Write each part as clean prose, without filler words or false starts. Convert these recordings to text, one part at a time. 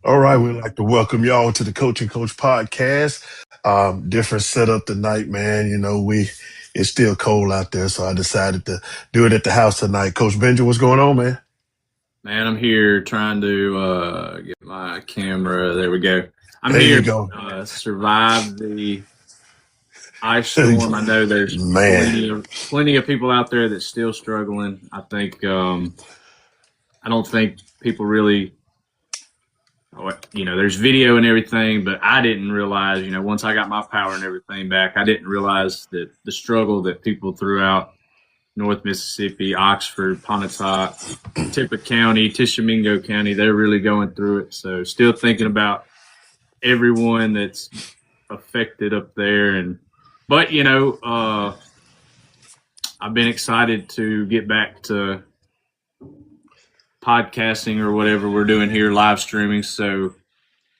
All right, we'd like to welcome y'all to the Coach and Coach podcast. Different setup tonight, man. It's still cold out there, so I decided to do it at the house tonight. Coach Benja, what's going on, man? Man, I'm here trying to get my camera. There we go. I'm There you here go. to survive the ice storm. I know there's Man. plenty of people out there that's still struggling. I think I don't think people really, there's video and everything, but I didn't realize, once I got my power and everything back, I didn't realize that the struggle that people throughout North Mississippi, Oxford, Pontotoc, Tippah County, Tishomingo County, they're really going through it. So still thinking about everyone that's affected up there. But I've been excited to get back to podcasting or whatever we're doing here, live streaming. So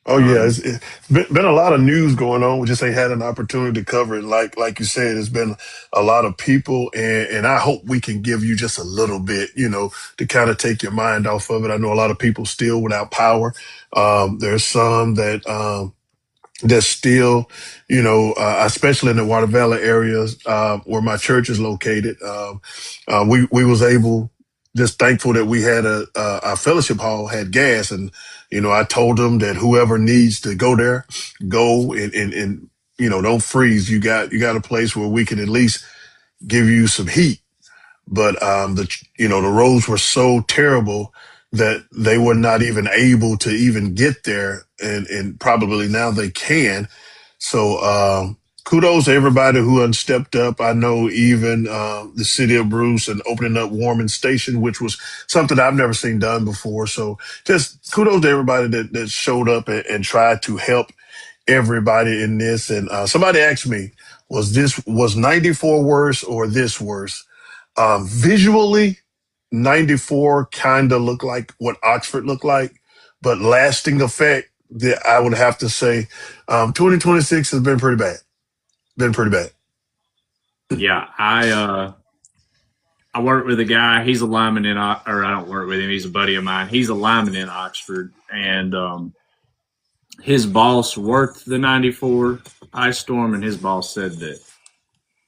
Oh yeah, it's been a lot of news going on. We just ain't had an opportunity to cover it. Like you said, it's been a lot of people, and I hope we can give you just a little bit, to kind of take your mind off of it. I know a lot of people still without power. There's some that still, especially in the Water Valley areas where my church is located. We was able, just thankful that we had our fellowship hall had gas, and I told them that whoever needs to go there, go and don't freeze. You got a place where we can at least give you some heat. But the roads were so terrible that they were not even able to even get there, and probably now they can. So kudos to everybody who unstepped up. I know even the city of Bruce and opening up Warman Station, which was something I've never seen done before. So just kudos to everybody that showed up and tried to help everybody in this. And somebody asked me, was 94 worse or this worse? Visually, 94 kind of looked like what Oxford looked like, but lasting effect, I would have to say 2026 has been pretty bad. Been pretty bad. yeah, I work with a guy. He's a lineman or I don't work with him. He's a buddy of mine. He's a lineman in Oxford, and his boss worked the '94 ice storm, and his boss said that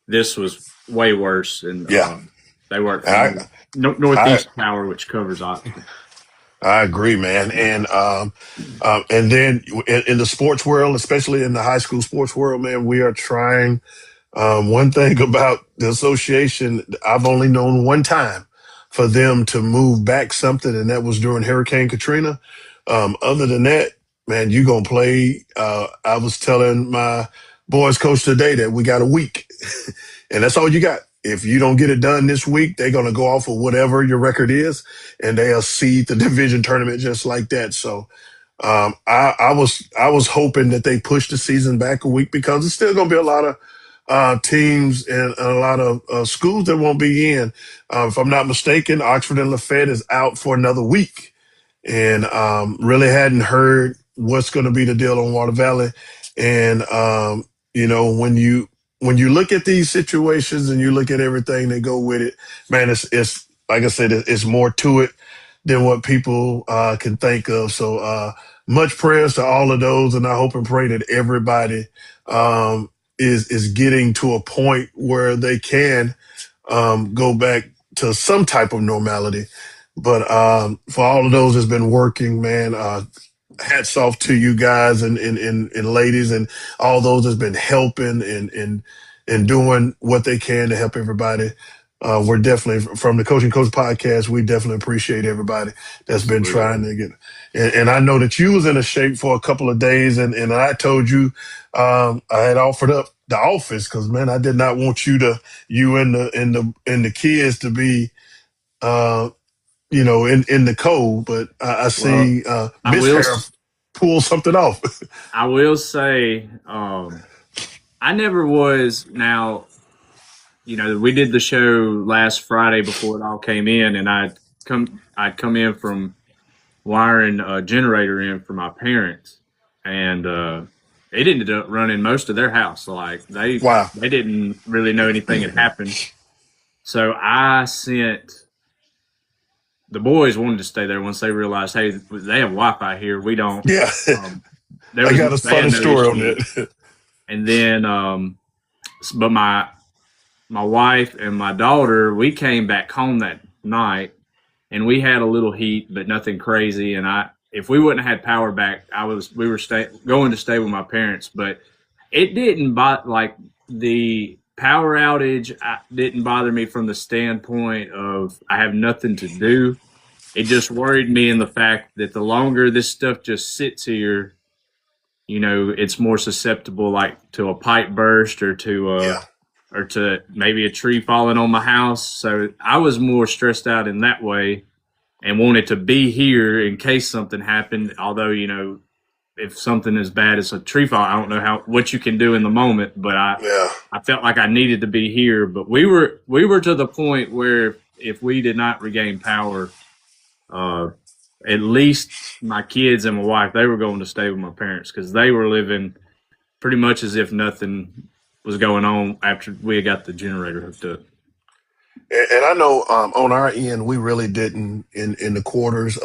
this was way worse. And Yeah, they work for I I Northeast Power, which covers Oxford. I agree, man. And then in the sports world, especially in the high school sports world, man, we are trying. One thing about the association, I've only known one time for them to move back something, and that was during Hurricane Katrina. Other than that, man, you gonna play. I was telling my boys coach today that we got a week, and that's all you got. If you don't get it done this week, they're gonna go off of whatever your record is, and they'll seed the division tournament just like that. So I was hoping that they push the season back a week because it's still gonna be a lot of teams and a lot of schools that won't be in. If I'm not mistaken, Oxford and Lafayette is out for another week, and really hadn't heard what's going to be the deal on Water Valley. And when you look at these situations and you look at everything that go with it, man, it's like I said, it's more to it than what people can think of. So much prayers to all of those, and I hope and pray that everybody is getting to a point where they can go back to some type of normality. But for all of those that's been working, man, hats off to you guys and ladies and all those that's been helping and doing what they can to help everybody. We're definitely from the Coach and Coach podcast. We definitely appreciate everybody that's been Absolutely. trying to get. And I know that you was in a shape for a couple of days, and I told you I had offered up the office because man, I did not want you and the kids to be in the cold. But I Well, see I Miss will. Hair pull something off. I will say, I never was. Now, we did the show last Friday before it all came in, and I'd come in from wiring a generator in for my parents, and it ended up running most of their house. So, like Wow. they didn't really know anything had happened. So I sent the boys wanted to stay there once they realized, hey, they have Wi-Fi here. We don't. Yeah, Um, I got a they had funny no story on issue. that. And then, but my wife and my daughter, we came back home that night, and we had a little heat, but nothing crazy. And if we wouldn't have had power back, we were going to stay with my parents, but it didn't like the power outage didn't bother me from the standpoint of I have nothing to do. It just worried me in the fact that the longer this stuff just sits here, it's more susceptible, like to a pipe burst Yeah, or to maybe a tree falling on my house. So I was more stressed out in that way and wanted to be here in case something happened. Although, if something as bad as a tree fall, I don't know what you can do in the moment, but yeah. I felt like I needed to be here. But we were to the point where if we did not regain power, uh, at least my kids and my wife, they were going to stay with my parents because they were living pretty much as if nothing was going on after we had got the generator hooked up. And I know on our end, we really didn't in the quarters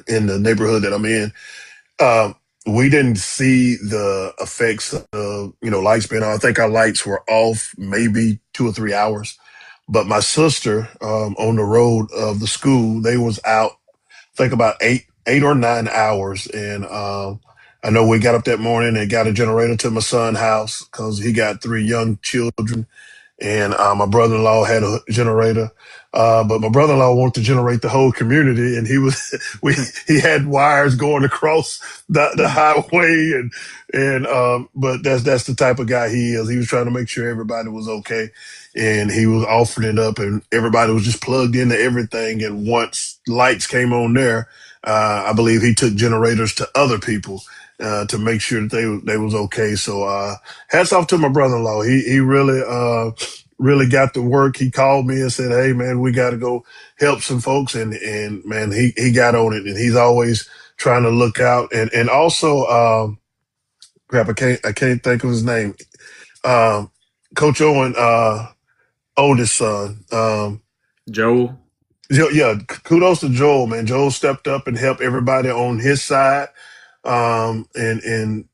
in the neighborhood that I'm in. Um, we didn't see the effects of lights being on. I think our lights were off maybe 2 or 3 hours. But my sister on the road of the school, they was out. I think about 8 or 9 hours, and I know we got up that morning and got a generator to my son's house because he got 3 young children, and my brother-in-law had a generator. But my brother-in-law wanted to generate the whole community, and he had wires going across the highway, and but that's the type of guy he is. He was trying to make sure everybody was okay, and he was offering it up, and everybody was just plugged into everything. And once lights came on there, I believe he took generators to other people to make sure that they was okay. So hats off to my brother-in-law. He really got to work. He called me and said, "Hey man, we got to go help some folks." And man, he got on it, and he's always trying to look out. And also, crap, I can't think of his name. Um, Coach Owen, oldest son. Joel. Yeah, kudos to Joel, man. Joel stepped up and helped everybody on his side, and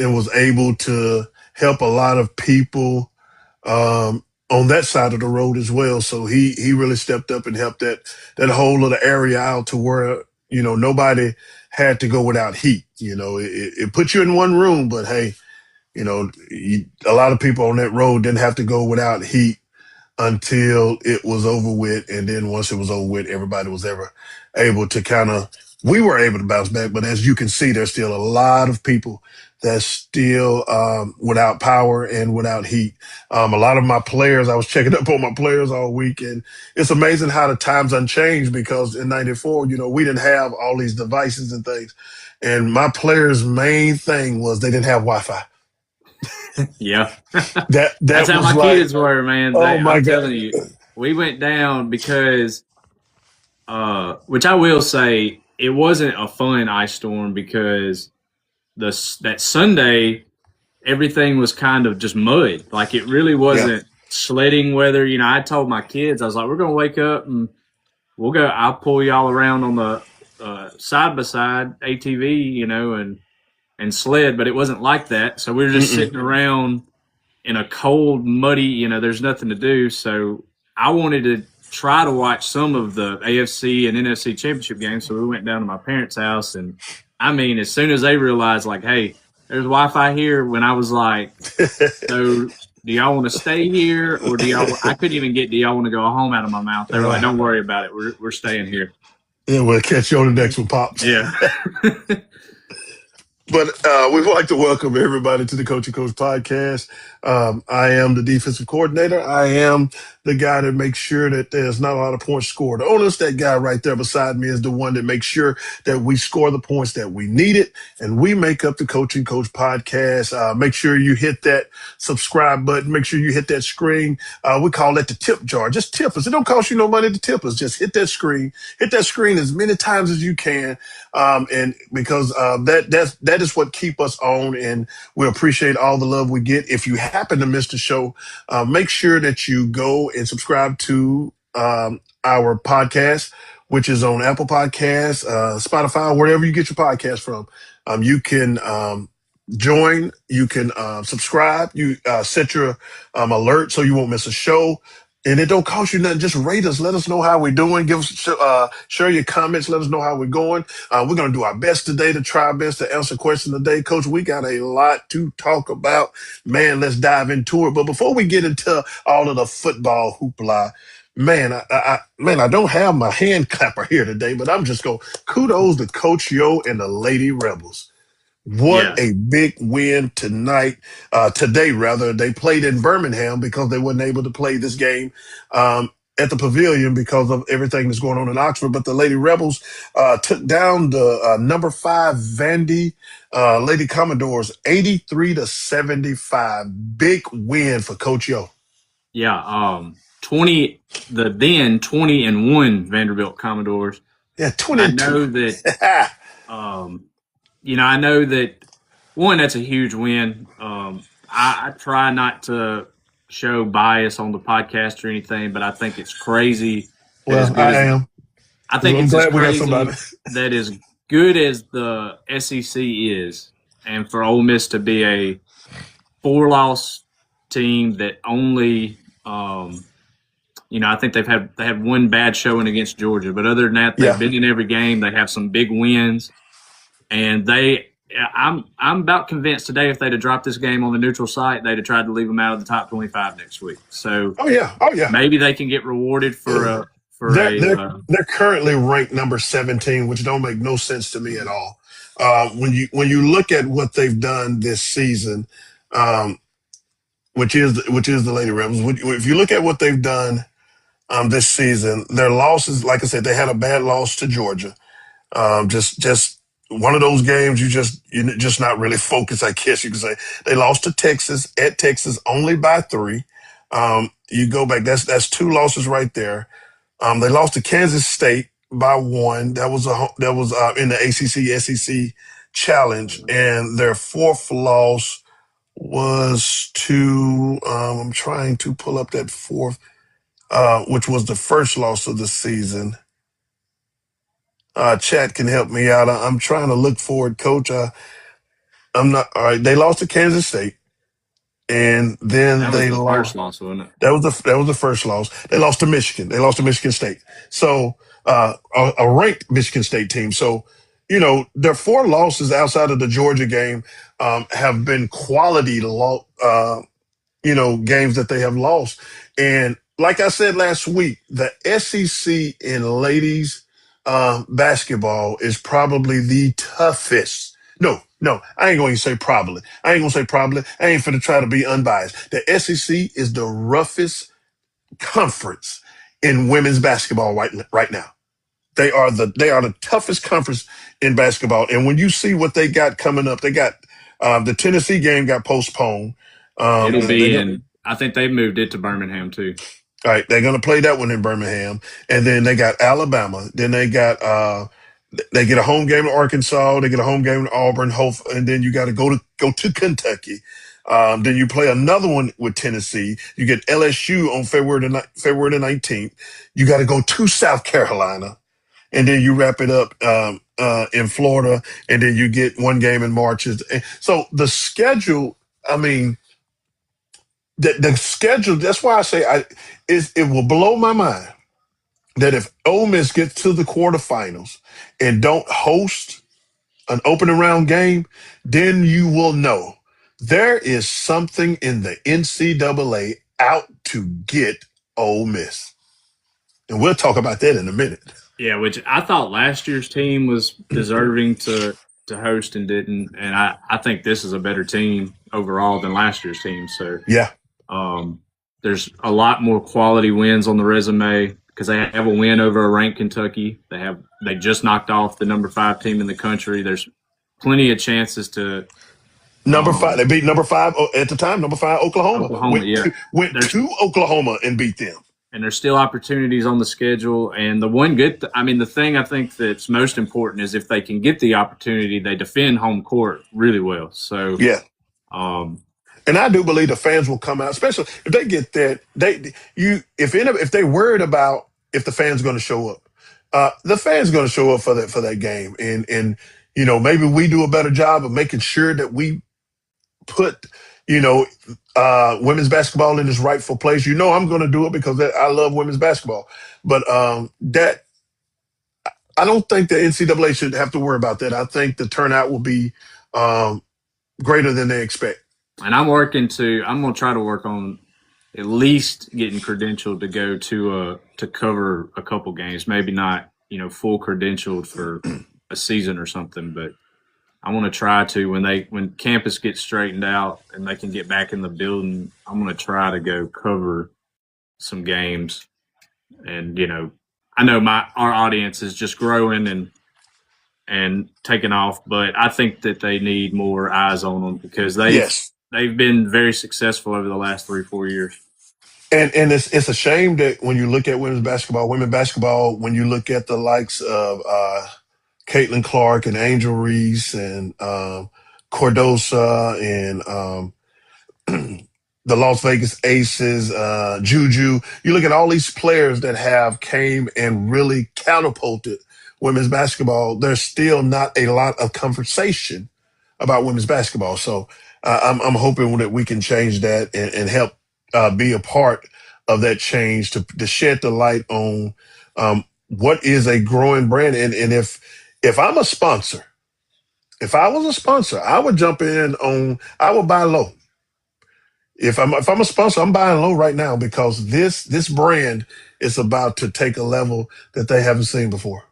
was able to help a lot of people on that side of the road as well. So he really stepped up and helped that whole little area out to where nobody had to go without heat. It put you in one room, but hey, a lot of people on that road didn't have to go without heat until it was over with. And then once it was over with, everybody was ever able to we were able to bounce back. But as you can see, there's still a lot of people that's still without power and without heat. A lot of my players, I was checking up on my players all week, and it's amazing how the times unchanged because in 94, we didn't have all these devices and things. And my players' main thing was they didn't have Wi-Fi. Yeah. That's That how was my like, kids were, man. oh my I'm God. telling you, we went down because, which I will say, it wasn't a fun ice storm because that Sunday everything was kind of just mud. Like it really Yeah. wasn't sledding weather. I told my kids, I was like, we're gonna wake up and we'll go. I'll pull y'all around on the side by side ATV, and sled. But it wasn't like that. So we were just Mm-mm. sitting around in a cold, muddy, there's nothing to do. So I wanted to try to watch some of the AFC and NFC championship games. So we went down to my parents' house. And I mean, as soon as they realized, like, hey, there's Wi Fi here, when I was like, so do y'all want to stay here or I couldn't even get, do y'all want to go home out of my mouth? They were like, Uh, don't worry about it. We're staying here. yeah, we'll catch you on the next one, Pops. Yeah. But we would like to welcome everybody to the Coach and Coach podcast. I am the defensive coordinator. I am the guy that makes sure that there's not a lot of points scored. The owner's that guy right there beside me is the one that makes sure that we score the points that we needed, and we make up the Coach and Coach podcast. Make sure you hit that subscribe button. Make sure you hit that screen. We call that the tip jar. Just tip us. It don't cost you no money to tip us. Just hit that screen. Hit that screen as many times as you can, and because that is what keep us on, and we appreciate all the love we get. If you happen to miss the show, make sure that you go and subscribe to our podcast. which is on Apple Podcasts, Spotify, wherever you get your podcast from. You can join. You can subscribe. You set your alert so you won't miss a show. And it don't cost you nothing. Just rate us. Let us know how we're doing. Give us share your comments. Let us know how we're going. We're gonna do our best today to try our best to answer questions today, Coach. We got a lot to talk about. Man, let's dive into it. But before we get into all of the football hoopla, man, I don't have my hand clapper here today, but I'm just going kudos to Coach Yo and the Lady Rebels. What Yeah, a big win tonight, today rather. They played in Birmingham because they weren't able to play this game at the Pavilion because of everything that's going on in Oxford. But the Lady Rebels took down the number 5 Vandy Lady Commodores 83-75. Big win for Coach Yo. yeah. 20-1 Vanderbilt Commodores. Yeah, I 22. know that. Um, I know that one. That's a huge win. I try not to show bias on the podcast or anything, but I think it's crazy that as Well, good I as am. I think I'm it's as glad we got somebody. crazy that as good as the SEC is, and for Ole Miss to be a 4-loss team that only, I think they had one bad showing against Georgia, but other than that, they've Yeah. been in every game. They have some big wins, and I'm about convinced today if they'd have dropped this game on the neutral site, they'd have tried to leave them out of the top 25 next week. So Oh yeah. Oh yeah. maybe they can get rewarded They're they're they're currently ranked number 17, which don't make no sense to me at all. When you look at what they've done this season, um, which is the Lady Rebels. If you look at what they've done this season, their losses, like I said, they had a bad loss to Georgia. Just one of those games you're just not really focused. I guess you could say they lost to Texas at Texas only by 3. You go back, that's 2 losses right there. They lost to Kansas State by 1. That was in the ACC SEC challenge, and their 4th loss was to I'm trying to pull up that 4th, which was the first loss of the season. Chat can help me out. I'm trying to look for it, Coach. I'm not all right. They lost to Kansas State, and then that was they the lost. first loss, wasn't it? That was the first loss. They lost to Michigan. They lost to Michigan State. So a ranked Michigan State team. So their 4 losses outside of the Georgia game have been quality games that they have lost. And like I said last week, the SEC in ladies basketball is probably the toughest. No, I ain't going to say probably. I ain't going to say probably. I ain't finna try to be unbiased. The SEC is the roughest conference in women's basketball right now. They are the toughest conference in basketball. And when you see what they got coming up, they got the Tennessee game got postponed. It'll They be got in. I think they've moved it to Birmingham too. All right, they're gonna play that one in Birmingham, and then they got Alabama. Then they get a home game in Arkansas. They get a home game in Auburn. And then you got to go to Kentucky. Then you play another one with Tennessee. You get LSU on February the 19th. You got to go to South Carolina, and then you wrap it up in Florida, and then you get one game in March. So the schedule, I mean, the schedule. That's why I say it will blow my mind that if Ole Miss gets to the quarterfinals and don't host an opening round game, then you will know there is something in the NCAA out to get Ole Miss. And we'll talk about that in a minute. Yeah, which I thought last year's team was deserving to host and didn't, and I think this is a better team overall than last year's team. So Yeah. um, there's a lot more quality wins on the resume because they have a win over a ranked Kentucky. They just knocked off the number 5 team in the country. There's plenty of chances to Number 5, um, they beat number 5 at the time, number 5 Oklahoma. Oklahoma. Went Yeah, to, went there's to Oklahoma and beat them. and there's still opportunities on the schedule. And the one the thing I think that's most important is if they can get the opportunity, they defend home court really well. So, Yeah. um, And I do believe the fans will come out, especially if they get that. If they're worried about if the fans going to show up, The fans going to show up for that game, and maybe we do a better job of making sure that we put you know women's basketball in its rightful place. I'm going to do it because I love women's basketball, but that I don't think the NCAA should have to worry about that. I think the turnout will be um, greater than they expect. And I'm gonna try to work on at least getting credentialed to go to cover a couple games. Maybe not, full credentialed for a season or something, but I want to try to when campus gets straightened out and they can get back in the building. I'm going to try to go cover some games, and I know our audience is just growing and taking off, but I think that they need more eyes on them because Yes. they've been very successful over the last 3-4 years. And it's a shame that when you look at women basketball, when you look at the likes of Caitlin Clark and Angel Reese and Cordosa and the Las Vegas Aces, Juju. You look at all these players that have came and really catapulted women's basketball. There's still not a lot of conversation about women's basketball. So I'm hoping that we can change that and help be a part of that change to shed the light on what is a growing brand. And if I'm a sponsor, if I was a sponsor, I would jump in on. I would buy low. If I'm a sponsor, I'm buying low right now because this brand is about to take a level that they haven't seen before.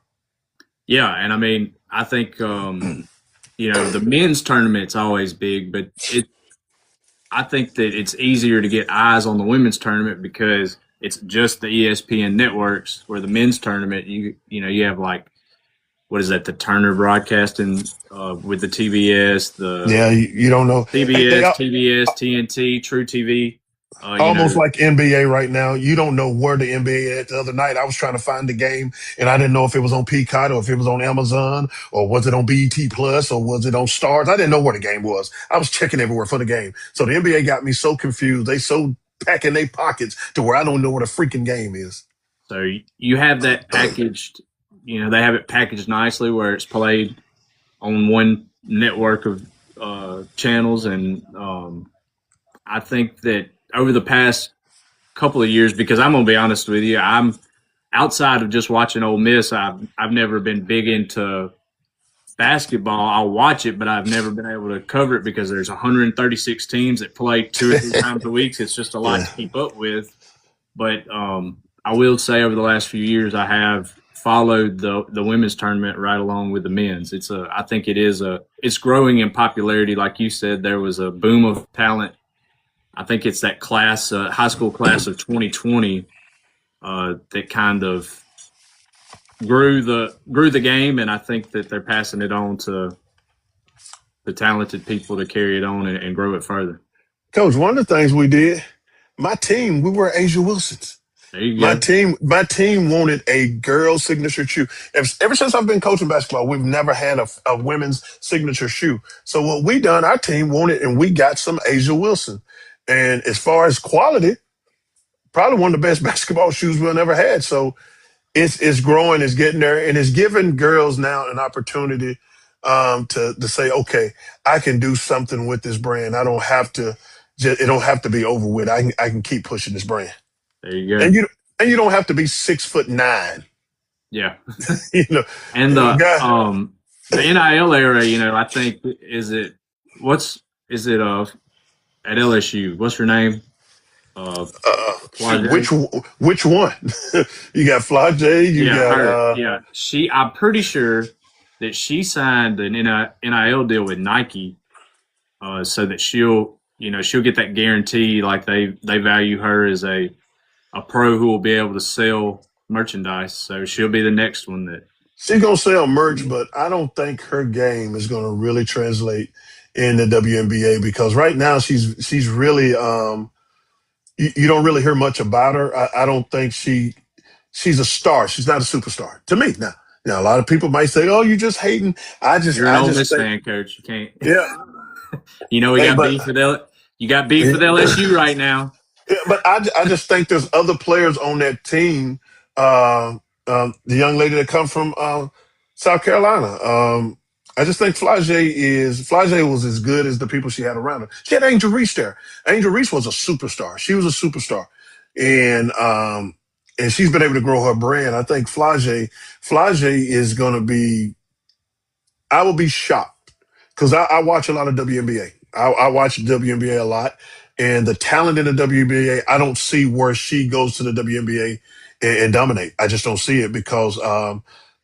Yeah, and I mean, I think the men's tournament's always big, but I think that it's easier to get eyes on the women's tournament because it's just the ESPN networks. Where the men's tournament, you have like, what is that? The Turner Broadcasting with the TBS, the Yeah, you don't know. They CBS, TBS, TNT, True TV. almost like NBA right now. You don't know where the NBA at. The other night, I was trying to find the game, and I didn't know if it was on Peacock or if it was on Amazon or was it on BET Plus or was it on Stars. I didn't know where the game was. I was checking everywhere for the game. So the NBA got me so confused. They so packing their pockets to where I don't know what a freaking game is. So you have that packaged. They have it packaged nicely where it's played on one network of channels, and I think that over the past couple of years, because I'm gonna be honest with you, I'm outside of just watching Ole Miss. I've never been big into basketball. I'll watch it, but I've never been able to cover it because there's 136 teams that play 2 or 3 times a week. It's just a lot Yeah. to keep up with. But I will say over the last few years, I have followed the women's tournament right along with the men's. I think it's growing in popularity. Like you said, there was a boom of talent. I think it's that class, high school class of 2020, that kind of grew the game, and I think that they're passing it on to the talented people to carry it on and grow it further. Coach, one of the things we did, my team, we were Asia Wilsons. There you My go. team, my team wanted a girl signature shoe. Ever since I've been coaching basketball, we've never had a women's signature shoe. So what we done, our team wanted, and we got some Asia Wilson. And as far as quality, probably one of the best basketball shoes we've ever had. So it's growing, it's getting there, and it's giving girls now an opportunity to say, okay, I can do something with this brand. I don't have to. It don't have to be over with. I can keep pushing this brand. There you go. And you don't have to be 6'9". Yeah. You know, And the NIL era, I think at LSU? What's her name? shoot, Flage? which one? You got Fly J. You Yeah, got her. Yeah, I'm pretty sure that she signed an NIL deal with Nike, so that she'll get that guarantee. Like they value her as a pro who will be able to sell merchandise. So she'll be the next one that. she's gonna sell merch, but I don't think her game is gonna really translate in the WNBA because right now she's really you don't really hear much about her. I don't think she's a star. She's not a superstar to me. Now a lot of people might say, "Oh, you're just hating." You're an I Ole just Miss think, fan, coach. You can't. yeah. We Hey, got beef with You got beef with LSU right now. but I just think there's other players on that team. the young lady that come from South Carolina. I just think Flage was as good as the people she had around her. She had Angel Reese there. Angel Reese was a superstar. She was a superstar, and and she's been able to grow her brand. I think Flage is going to be. I will be shocked because I watch a lot of WNBA. I watch WNBA a lot, and the talent in the WNBA, I don't see where she goes to the WNBA and dominate. I just don't see it because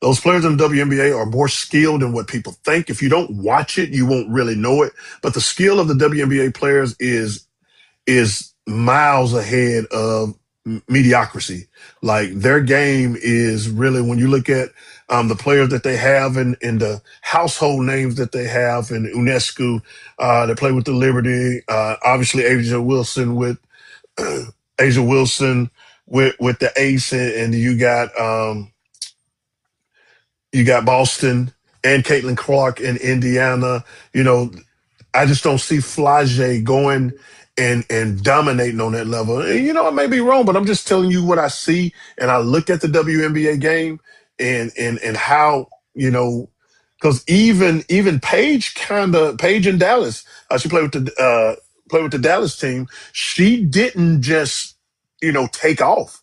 those players in the WNBA are more skilled than what people think. If you don't watch it, you won't really know it. But the skill of the WNBA players is miles ahead of mediocrity. Like their game is really when you look at the players that they have and the household names that they have in UNESCO that play with the Liberty. Obviously, Asia Wilson with the Ace, and you got Boston and Caitlin Clark in Indiana. You know, I just don't see Flage going and dominating on that level. And, you know, I may be wrong, but I'm just telling you what I see. And I look at the WNBA game and how, you know, because even Paige in Dallas, she played with the Dallas team. She didn't just, you know, take off.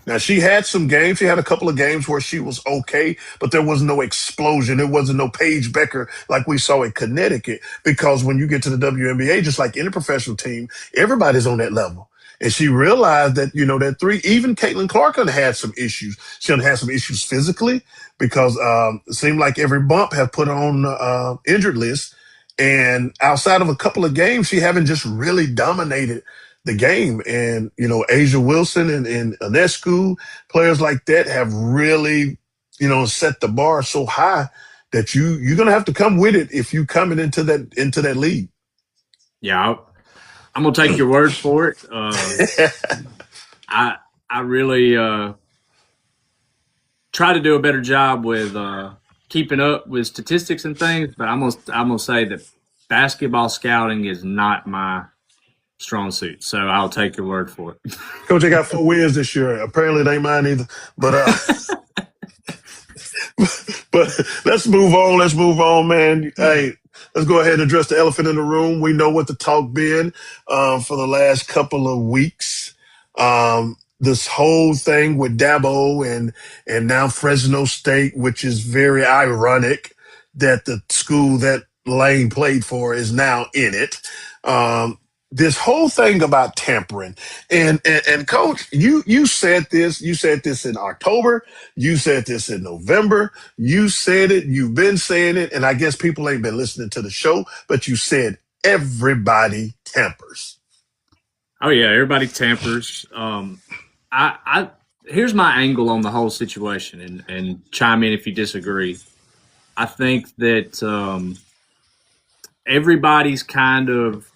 Now she had some games. She had a couple of games where she was okay, but there was no explosion. There wasn't no Paige Becker like we saw in Connecticut. Because when you get to the WNBA, just like any professional team, everybody's on that level. And she realized that, you know, that even Caitlin Clark had some issues. She had some issues physically because it seemed like every bump had put her on the injured list. And outside of a couple of games, she haven't just really dominated the game. And, you know, Asia Wilson and Anescu, players like that have really, you know, set the bar so high that you're gonna have to come with it if you coming into that league. Yeah, I'm gonna take your word for it. I I really try to do a better job with keeping up with statistics and things, but I'm gonna say that basketball scouting is not my strong suit. So I'll take your word for Coach, I got 4 wins this year. Apparently, they ain't mine either. But it. but let's move on. Let's move on, man. Hey, let's go ahead and address the elephant in the room. We know what the talk been for the last couple of weeks. This whole thing with Dabo and now Fresno State, which is very ironic that the school that Lane played for is now in it. This whole thing about tampering and coach, you said this in October, you said this in November, you said it, you've been saying it, and I guess people ain't been listening to the show, but you said everybody tampers. Oh yeah, everybody tampers. I here's my angle on the whole situation, and chime in if you disagree. I think that everybody's kind of,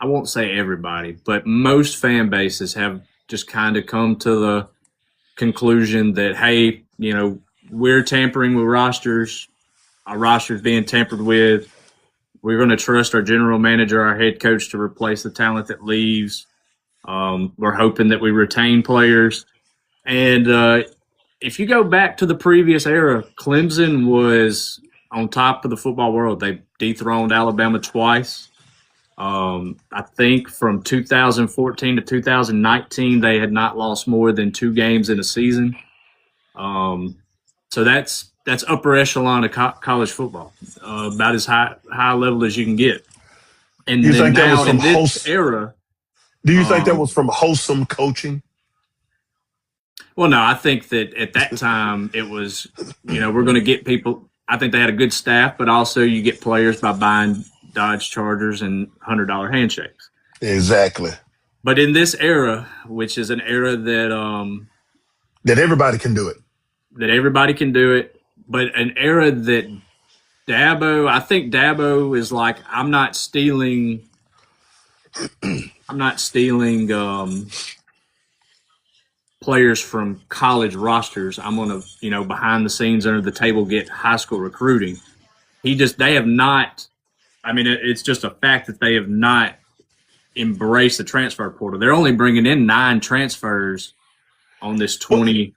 I won't say everybody, but most fan bases have just kind of come to the conclusion that, hey, you know, we're tampering with rosters, our rosters being tampered with. We're going to trust our general manager, our head coach to replace the talent that leaves. We're hoping that we retain players. And if you go back to the previous era, Clemson was on top of the football world. They dethroned Alabama twice. I think from 2014 to 2019, they had not lost more than 2 games in a season. Um, so that's upper echelon of college football, about as high level as you can get. You And then think that was now from in this host? era, Do you think that um, was from wholesome coaching? well, no, I think that at that time it was, you know, we're going to get people. I think they had a good staff, but also you get players by buying Dodge Chargers and $100 handshakes. Exactly. But in this era, which is an era that That everybody can do it. that everybody can do it, but an era that I think Dabo is like, I'm not stealing players from college rosters. I'm going to, you know, behind the scenes, under the table, get high school recruiting. They have not. I mean, it's just a fact that they have not embraced the transfer portal. They're only bringing in 9 transfers on this Well, 20.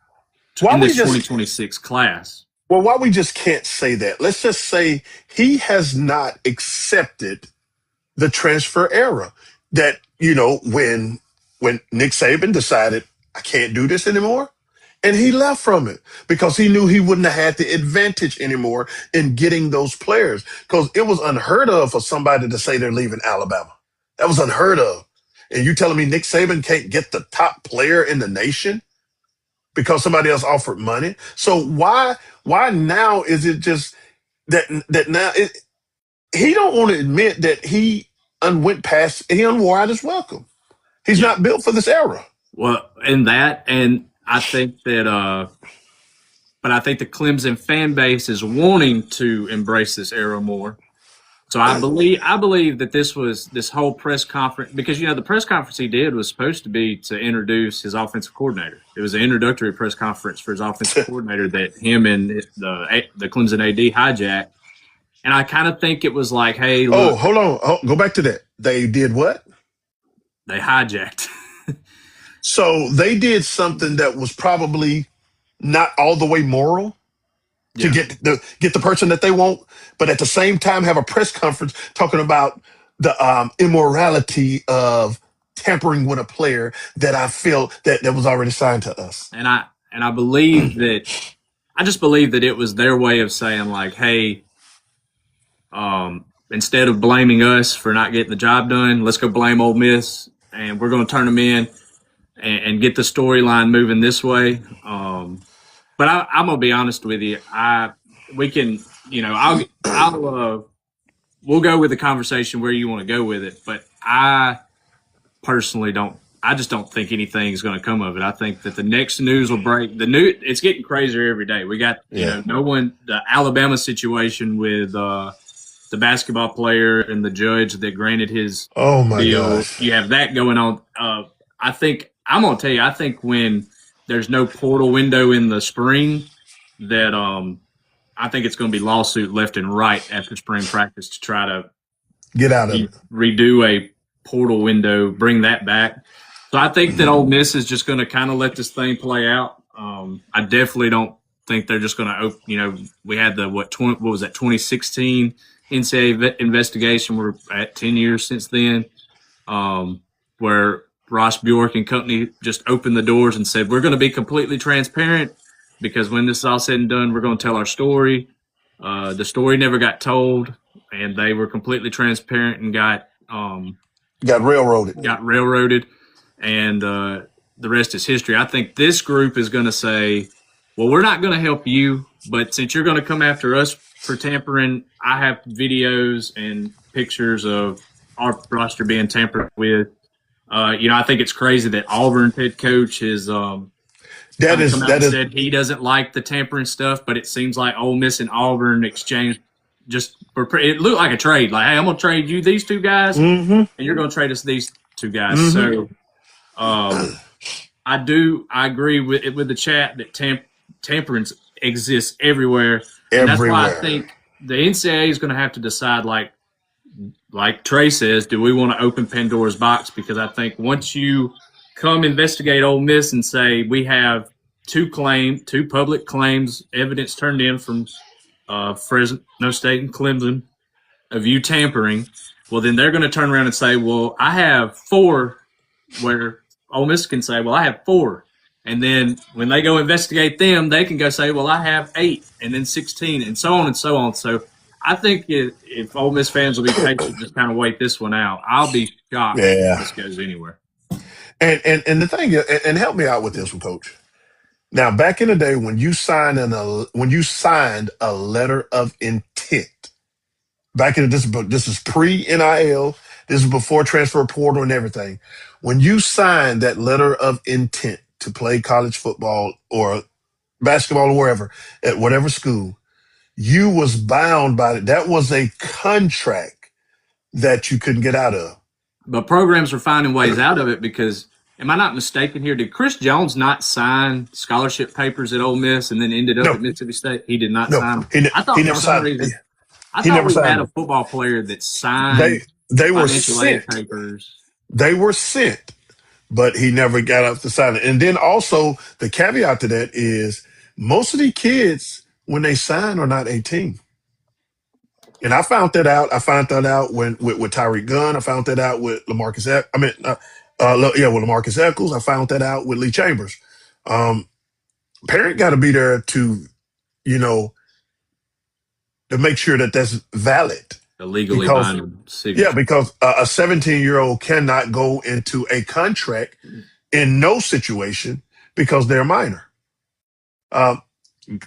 Why in we this just 2026 class. why we just can't say that? Let's just say he has not accepted the transfer era. That when Nick Saban decided I can't do this anymore, and he left from it because he knew he wouldn't have had the advantage anymore in getting those players. Because it was unheard of for somebody to say they're leaving Alabama. That was unheard of. And you telling me Nick Saban can't get the top player in the nation because somebody else offered money? So why now is it just that now he don't want to admit that he unwore out his welcome. He's Yeah. not built for this era. Well, and I think that, but I think the Clemson fan base is wanting to embrace this era more. So I believe that this whole press conference, because the press conference he did was supposed to be to introduce his offensive coordinator. It was an introductory press conference for his offensive coordinator that him and the Clemson AD hijacked. And I kind of think it was like, hey, Oh, look, hold on. Go back to that. They did what? they hijacked. So they did something that was probably not all the way moral to Yeah. get the person that they want, but at the same time have a press conference talking about the immorality of tampering with a player that I feel that was already signed to us. And I believe that I just believe that it was their way of saying like, hey, instead of blaming us for not getting the job done, let's go blame Ole Miss, and we're going to turn them in and get the storyline moving this way. But I'm gonna be honest with you. We can, we'll go with the conversation where you want to go with it. But I personally don't. I just don't think anything's going to come of it. I think that the next news will break. It's getting crazier every day. We got, no one, the Alabama situation with the basketball player and the judge that granted his Oh my deal. gosh. You have that going on. I think I'm gonna tell you. I think when there's no portal window in the spring, that I think it's going to be lawsuit left and right after spring practice to try to Get out of it. redo a portal window, bring that back. So I think that Ole Miss is just going to kind of let this thing play out. I definitely don't think they're just going to, we had the what was that 2016 NCAA investigation. We're at 10 years since then, where Ross Bjork and company just opened the doors and said, we're going to be completely transparent because when this is all said and done, we're going to tell our story. The story never got told, and they were completely transparent and got railroaded. And the rest is history. I think this group is going to say, well, we're not going to help you, but since you're going to come after us for tampering, I have videos and pictures of our roster being tampered with. I think it's crazy that Auburn's head coach has come out and said he doesn't like the tampering stuff, but it seems like Ole Miss and Auburn exchanged it looked like a trade. Like, hey, I'm going to trade you these two guys, and you're going to trade us these two guys. So I agree with the chat that tampering exists everywhere. And that's why I think the NCAA is going to have to decide, like Trey says, do we want to open Pandora's box? Because I think once you come investigate Ole Miss and say we have two public claims, evidence turned in from Fresno State and Clemson of you tampering, well, then they're going to turn around and say, well, I have four, where Ole Miss can say, well, I have four. And then when they go investigate them, they can go say, well, I have 8, and then 16, and so on and so on. So I think if Ole Miss fans will be patient, just kind of wait this one out, I'll be shocked if this goes anywhere. And the thing is, and help me out with this one, Coach. Now, back in the day, when you signed a letter of intent, back in this is pre-NIL, this is before transfer portal and everything. When you signed that letter of intent to play college football or basketball or wherever, at whatever school, you was bound by it. That was a contract that you couldn't get out of. But programs are finding ways out of it because, am I not mistaken here? Did Chris Jones not sign scholarship papers at Ole Miss and then ended up at Mississippi State? He did not sign them. I thought for some reason. I thought we had a football player that signed they were financial aid sent. papers. They were sent, but he never got up to sign it. And then also the caveat to that is most of the kids when they sign are not 18. And I found that out. I found that out when with Tyreek Gunn. I found that out with Lamarcus. With Lamarcus Eccles. I found that out with Lee Chambers. Um, Parent got to be there to, you know, to make sure that that's valid. The legally Because binding yeah, signature. because a 17-year-old cannot go into a contract in no situation because they're minor. Um,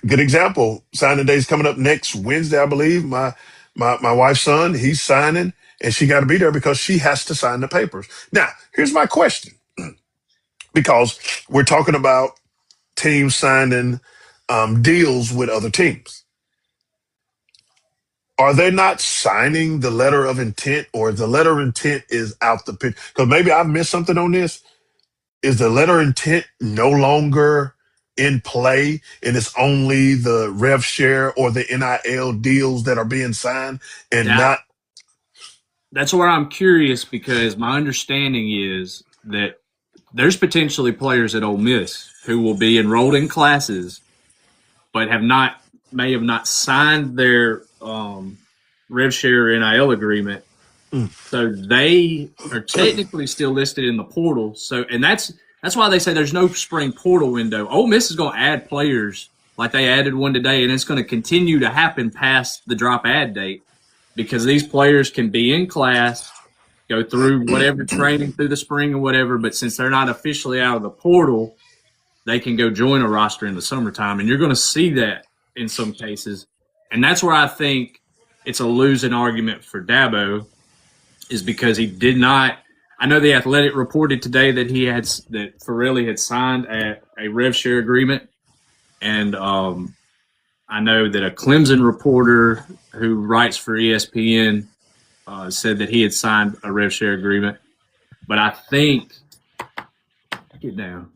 Good example. Signing day is coming up next Wednesday, I believe. My wife's son, he's signing, and she got to be there because she has to sign the papers. Now, here's my question: because we're talking about teams signing deals with other teams, are they not signing the letter of intent, or the letter of intent is out the picture? Because maybe I missed something on this. Is the letter of intent no longer in play and it's only the rev share or the NIL deals that are being signed and That not? that's where I'm curious because my understanding is that there's potentially players at Ole Miss who will be enrolled in classes, but may have not signed their rev share NIL agreement. Mm, So they are technically still listed in the portal. So and that's why they say there's no spring portal window. Ole Miss is going to add players like they added one today, and it's going to continue to happen past the drop ad date because these players can be in class, go through whatever training through the spring or whatever, but since they're not officially out of the portal, they can go join a roster in the summertime. And you're going to see that in some cases. And that's where I think it's a losing argument for Dabo is because he did not. I know the Athletic reported today that that Farrelly had signed a rev share agreement, and I know that a Clemson reporter who writes for ESPN said that he had signed a rev share agreement. But I think get down.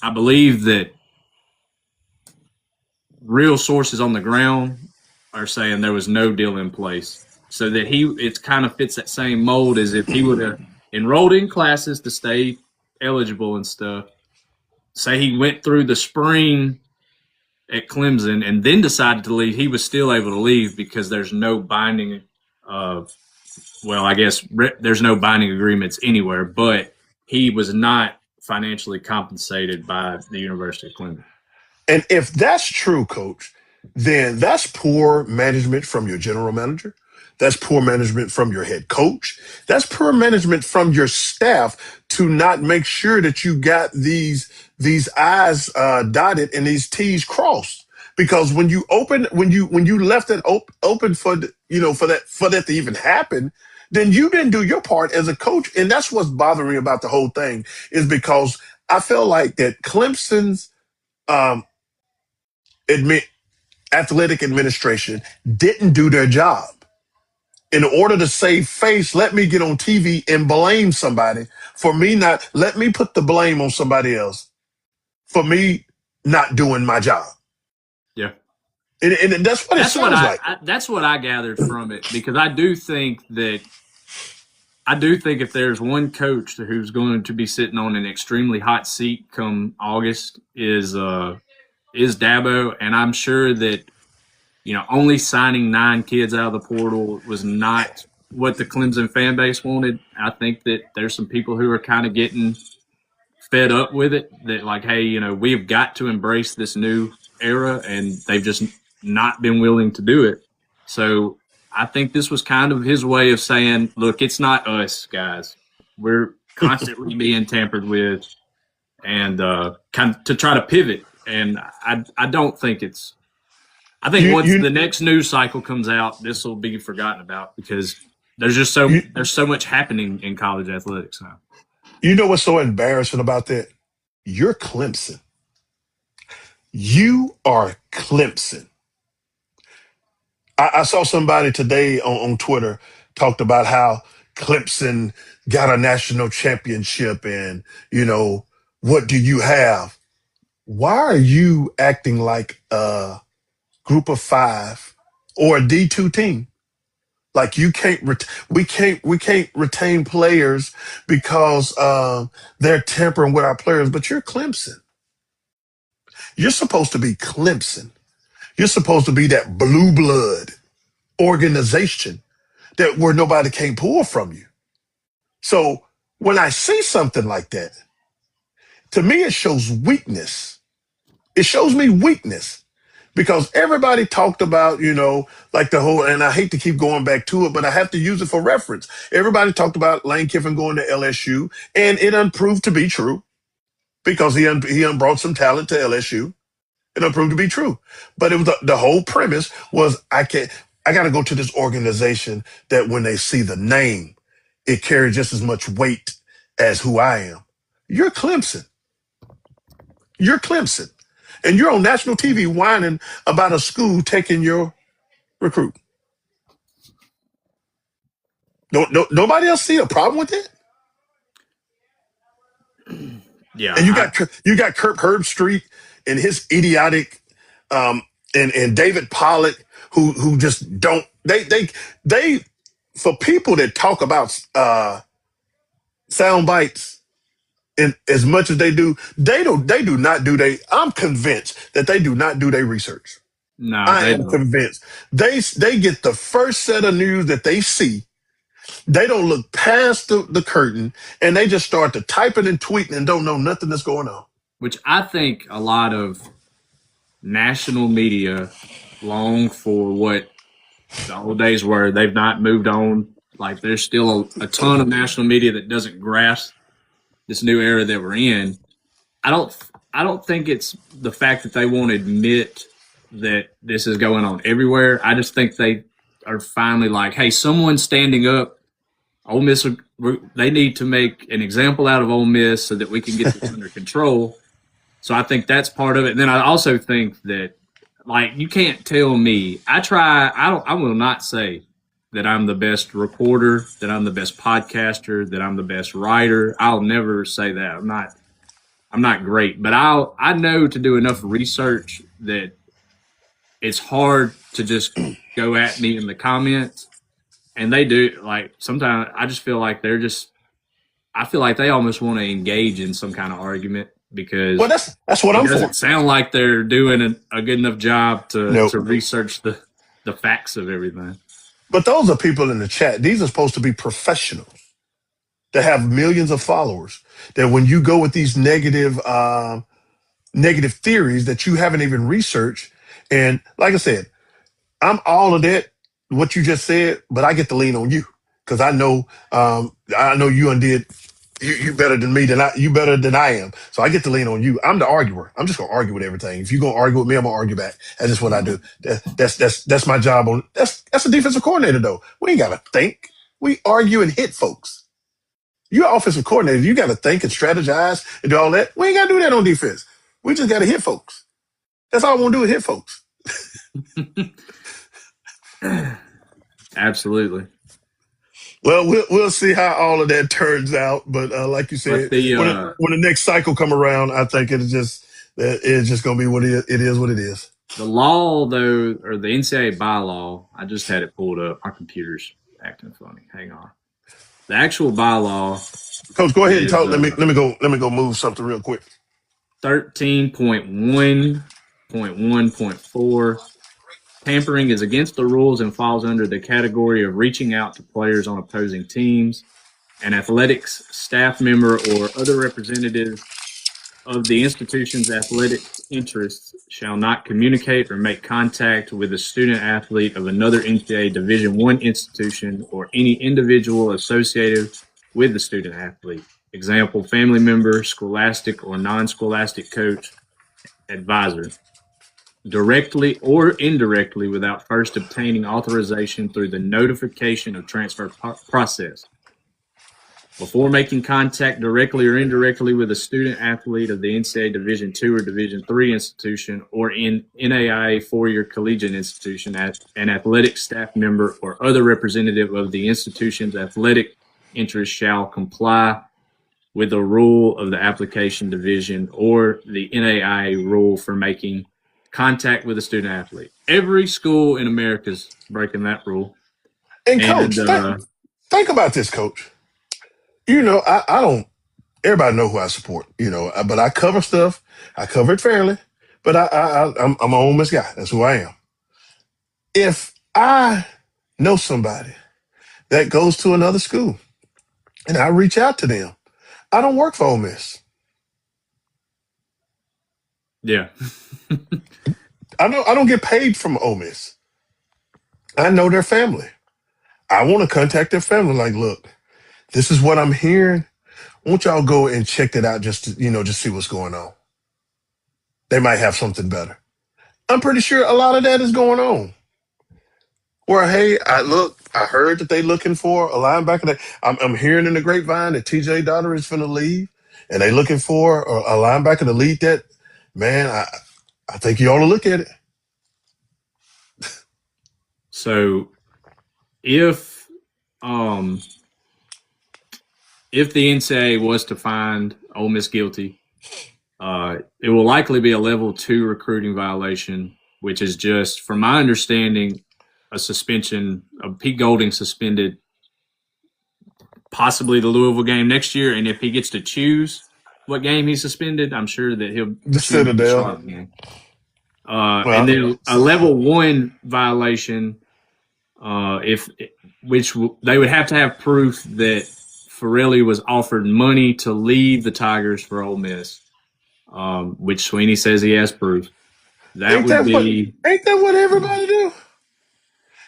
I believe that real sources on the ground are saying there was no deal in place, so that it kind of fits that same mold as if he would have enrolled in classes to stay eligible and stuff. Say he went through the spring at Clemson and then decided to leave, he was still able to leave because there's no binding. I guess there's no binding agreements anywhere, but he was not financially compensated by the University of Clemson. and if that's true, coach, then that's poor management from your general manager. That's poor management from your head coach. That's poor management from your staff to not make sure that you got these I's dotted and these T's crossed. Because when you left it open for for that to even happen, then you didn't do your part as a coach, and that's what's bothering me about the whole thing is because I feel like that Clemson's um, admit athletic administration didn't do their job. In order to save face, let me get on TV and blame somebody for me not, let me put the blame on somebody else for me not doing my job. Yeah. And that's what it sounds like. That's what I gathered from it because I do think if there's one coach who's going to be sitting on an extremely hot seat come August is Dabo, and I'm sure that only signing 9 kids out of the portal was not what the Clemson fan base wanted. I think that there's some people who are kind of getting fed up with it. That like, hey, we've got to embrace this new era, and they've just not been willing to do it. So I think this was kind of his way of saying, look, it's not us, guys. We're constantly being tampered with, and kind of to try to pivot. And I don't think it's. I think You once you the next news cycle comes out, this will be forgotten about because you there's so much happening in college athletics now. you know what's so embarrassing about that? You're Clemson. You are Clemson. I saw somebody today on Twitter talked about how Clemson got a national championship and, what do you have? Why are you acting like a group of five or a D2 team? Like we can't retain players because they're tampering with our players. But you're Clemson. You're supposed to be Clemson. You're supposed to be that blue blood organization that where nobody can pull from you. So when I see something like that, to me it shows weakness. It shows me weakness because everybody talked about, like the whole, and I hate to keep going back to it, but I have to use it for reference. Everybody talked about Lane Kiffin going to LSU, and it unproved to be true because he brought some talent to LSU. It proved to be true. But it was the whole premise was I got to go to this organization that when they see the name, it carries just as much weight as who I am. You're Clemson. You're Clemson. And you're on national TV whining about a school taking your recruit. Nobody else see a problem with it? Yeah, And you got Kirk Herbstreit and his idiotic and David Pollock who just don't they for people that talk about sound bites and as much as they do not do they I'm convinced that they do not do their research. no, I they am don't. convinced. They get the first set of news that they see. They don't look past the curtain and they just start to typing and tweeting and don't know nothing that's going on. Which I think a lot of national media long for what the old days were. They've not moved on. Like there's still a ton of national media that doesn't grasp this new era that we're in. I don't I don't think it's the fact that they won't admit that this is going on everywhere. I just think they are finally like, hey, someone's standing up. Ole Miss, they need to make an example out of Ole Miss so that we can get this under control. So I think that's part of it. And then I also think that, like, you can't tell me. I will not say that I'm the best reporter, that I'm the best podcaster, that I'm the best writer. I'll never say that. I'm not great, but I know to do enough research that it's hard to just go at me in the comments. And they do, like, sometimes I just feel like I feel like they almost want to engage in some kind of argument Well, because that's what it I'm doesn't for. sound like they're doing a good enough job No, to research the facts of everything. but those are people in the chat. These are supposed to be professionals that have millions of followers. That when you go with these negative theories that you haven't even researched, and like I said, I'm all of that, what you just said, but I get to lean on you because I know you undid you better than me you better than I am. So I get to lean on you. I'm the arguer. I'm just gonna argue with everything. If you're gonna argue with me, I'm gonna argue back. That's just what I do. That's my job on that's a defensive coordinator though. We ain't gotta think. We argue and hit folks. You're an offensive coordinator. You gotta think and strategize and do all that. We ain't gotta do that on defense. We just gotta hit folks. That's all I want to do is hit folks. Absolutely. Well, we'll see how all of that turns out. But like you But said, when the next cycle come around, I think it's just going to be what it is. What it is. the law, though, or the NCAA bylaw, I just had it pulled up. My computer's acting funny. Hang on. The actual bylaw Coach, go ahead and is talk. Let me go move something real quick. 13.1.1.4. Tampering is against the rules and falls under the category of reaching out to players on opposing teams. An athletics staff member or other representative of the institution's athletic interests shall not communicate or make contact with a student athlete of another NCAA Division I institution or any individual associated with the student athlete. Example, family member, scholastic or non-scholastic coach, advisor, directly or indirectly without first obtaining authorization through the notification of transfer process. Before making contact directly or indirectly with a student athlete of the NCAA Division II or Division III institution or in NAIA four-year collegiate institution, an athletic staff member or other representative of the institution's athletic interest shall comply with a rule of the application division or the NAIA rule for making contact with a student athlete. Every school in America is breaking that rule. And And coach, think about this, coach. I don't. Everybody know who I support. But I cover stuff. I cover it fairly. But I'm an Ole Miss guy. That's who I am. If I know somebody that goes to another school and I reach out to them, I don't work for Ole Miss. yeah, I don't get paid from Ole Miss. I know their family. I want to contact their family. Like, look, this is what I'm hearing. Won't y'all go and check that out just to, just see what's going on? They might have something better. I'm pretty sure a lot of that is going on. Or hey, I heard that they looking for a linebacker. I'm hearing in the grapevine that TJ Donner is going to leave, and they looking for a linebacker to lead that. Man, I think you ought to look at it. so if um if the NCAA was to find Ole Miss guilty, it will likely be a level 2 recruiting violation, which is just, from my understanding, a suspension of Pete Golding suspended possibly the Louisville game next year. And if he gets to choose what game he's suspended, I'm sure that he'll The choose the Citadel. Charlotte game. And Well, then a level 1 violation, if which they would have to have proof that Farrelly was offered money to leave the Tigers for Ole Miss, which Sweeney says he has proof. That ain't would that what be ain't that what everybody do?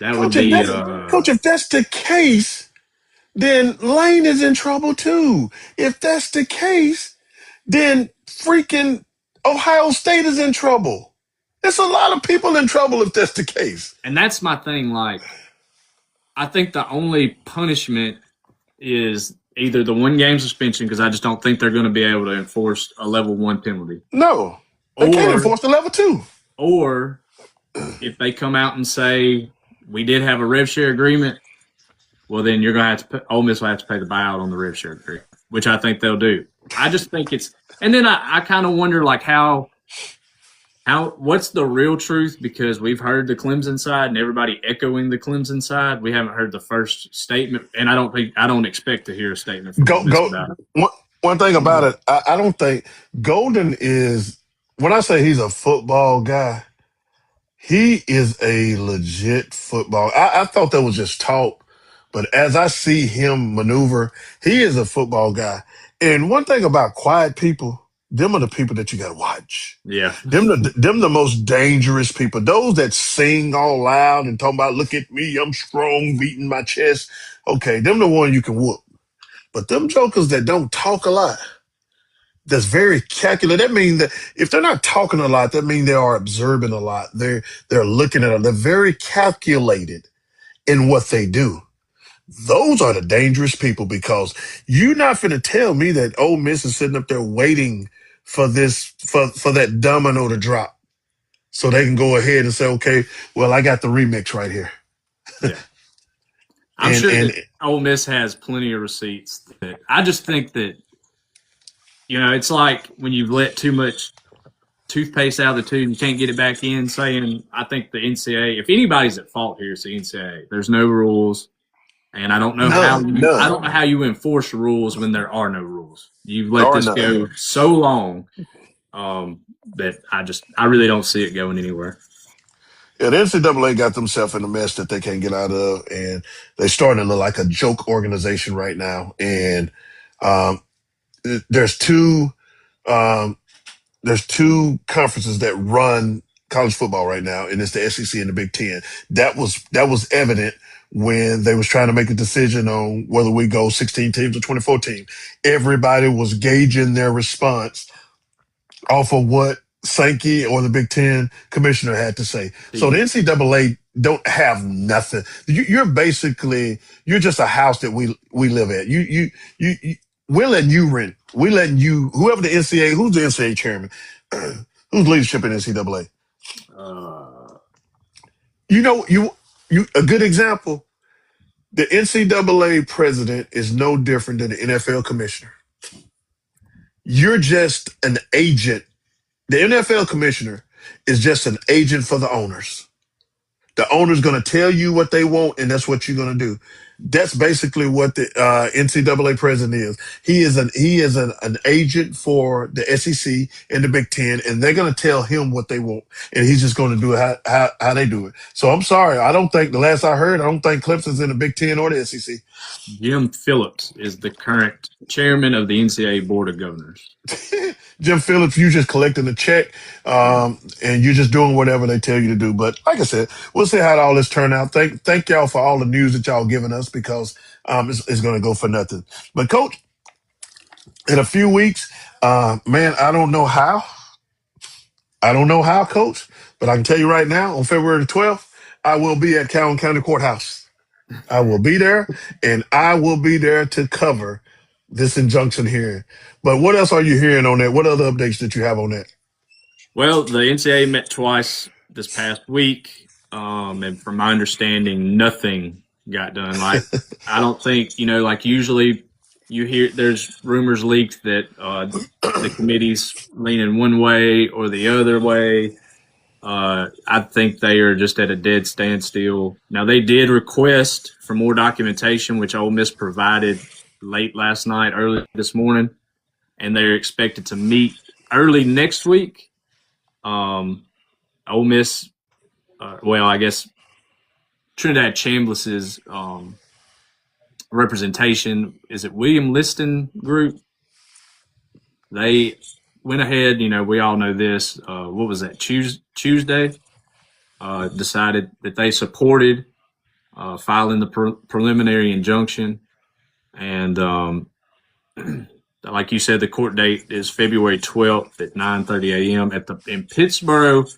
that would Coach, if be that's coach, if that's the case, then Lane is in trouble too. If that's the case, then freaking Ohio State is in trouble. There's a lot of people in trouble if that's the case. and that's my thing. Like, I think the only punishment is either the 1 game suspension, because I just don't think they're going to be able to enforce a level 1 penalty, No, they can't or enforce the level two. or if they come out and say we did have a rev share agreement, well, then you're going to have to Ole Miss will have to pay the buyout on the rev share agreement, which I think they'll do. I just think it's, and then I kind of wonder, like, what's the real truth, because we've heard the Clemson side and everybody echoing the Clemson side. We haven't heard the first statement, and I don't expect to hear a statement from Ole Miss Go. about One thing about it. it, I don't think Golden is. When I say he's a football guy, he is a legit football. I thought that was just talk, but as I see him maneuver, he is a football guy. And one thing about quiet people, them are the people that you got to watch. Yeah. Them the most dangerous people. Those that sing all loud and talking about, look at me, I'm strong, beating my chest. Okay, them the one you can whoop. But them jokers that don't talk a lot, that's very calculated. That means that if they're not talking a lot, that means they are observing a lot. They're looking at it. They're very calculated in what they do. Those are the dangerous people, because you're not going to tell me that Ole Miss is sitting up there waiting for for that domino to drop so they can go ahead and say, okay, well, I got the remix right here. Yeah. I'm And sure and that Ole Miss has plenty of receipts. That I just think that, it's like when you've let too much toothpaste out of the tube and you can't get it back in. Saying, I think the NCAA, if anybody's at fault here, it's the NCAA. There's no rules, and I don't know none how you enforce rules when there are no rules. You've let or this none. go so long, that I really don't see it going anywhere. Yeah, the NCAA got themselves in a mess that they can't get out of, and they're starting to look like a joke organization right now. And um, there's two um, there's two conferences that run college football right now, and it's the SEC and the Big Ten. That was evident when they was trying to make a decision on whether we go 16 teams or 24 teams. Everybody was gauging their response off of what Sankey or the Big Ten commissioner had to say. So the TV. NCAA don't have nothing. You're just a house that we live at. We're letting you rent. We're letting you, whoever the NCAA, who's the NCAA chairman, who's leadership in NCAA. Uh, You know, you a good example. The NCAA president is no different than the NFL commissioner. You're just an agent. The NFL commissioner is just an agent for the owners. The owner's going to tell you what they want, and that's what you're going to do. That's basically what the NCAA president is. He is an agent for the SEC and the Big Ten, and they're going to tell him what they want, and he's just going to do it how they do it. So I'm sorry, I don't think the last I heard, I don't think Clemson's in the Big Ten or the SEC. Jim Phillips is the current chairman of the NCAA Board of Governors. Jim Phillips, you just collecting a check, and you're just doing whatever they tell you to do. But like I said, we'll see how all this turn out. Thank y'all for all the news that y'all giving us because it's going to go for nothing. But coach, in a few weeks, man, I don't know how, coach, but I can tell you right now, on February the 12th, I will be at Calhoun County Courthouse. I will be there, and I will be there to cover this injunction hearing. But what else are you hearing on that? What other updates that you have on that? Well, the NCAA met twice this past week, and from my understanding, nothing got done. Like, I don't think, like usually you hear there's rumors leaked that the committee's leaning one way or the other way. I think they are just at a dead standstill. Now, they did request for more documentation, which Ole Miss provided late last night, early this morning, and they're expected to meet early next week. Ole Miss, I guess Trinidad Chambliss's representation, is it William Liston Group? They went ahead, we all know this. What was that, Tuesday? Decided that they supported filing the preliminary injunction. And like you said, the court date is February 12th at 9:30 a.m. in Pittsboro,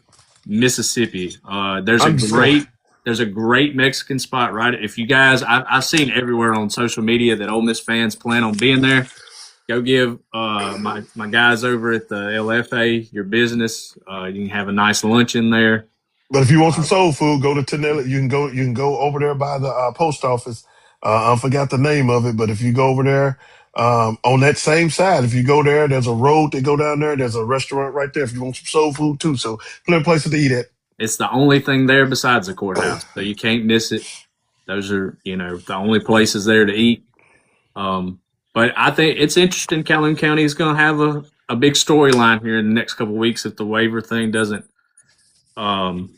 Mississippi. There's I'm so a great Mexican spot, right? If you guys, I've seen everywhere on social media that Ole Miss fans plan on being there. Go give my guys over at the LFA your business. You can have a nice lunch in there. But if you want some soul food, go to Tenella. You can go. You can go over there by the post office. I forgot the name of it, but if you go over there on that same side, if you go there, there's a road that go down there. There's a restaurant right there. If you want some soul food too, so plenty of places to eat at. It's the only thing there besides the courthouse, so you can't miss it. Those are the only places there to eat. But I think it's interesting. Calhoun County is going to have a big storyline here in the next couple of weeks if the waiver thing doesn't pan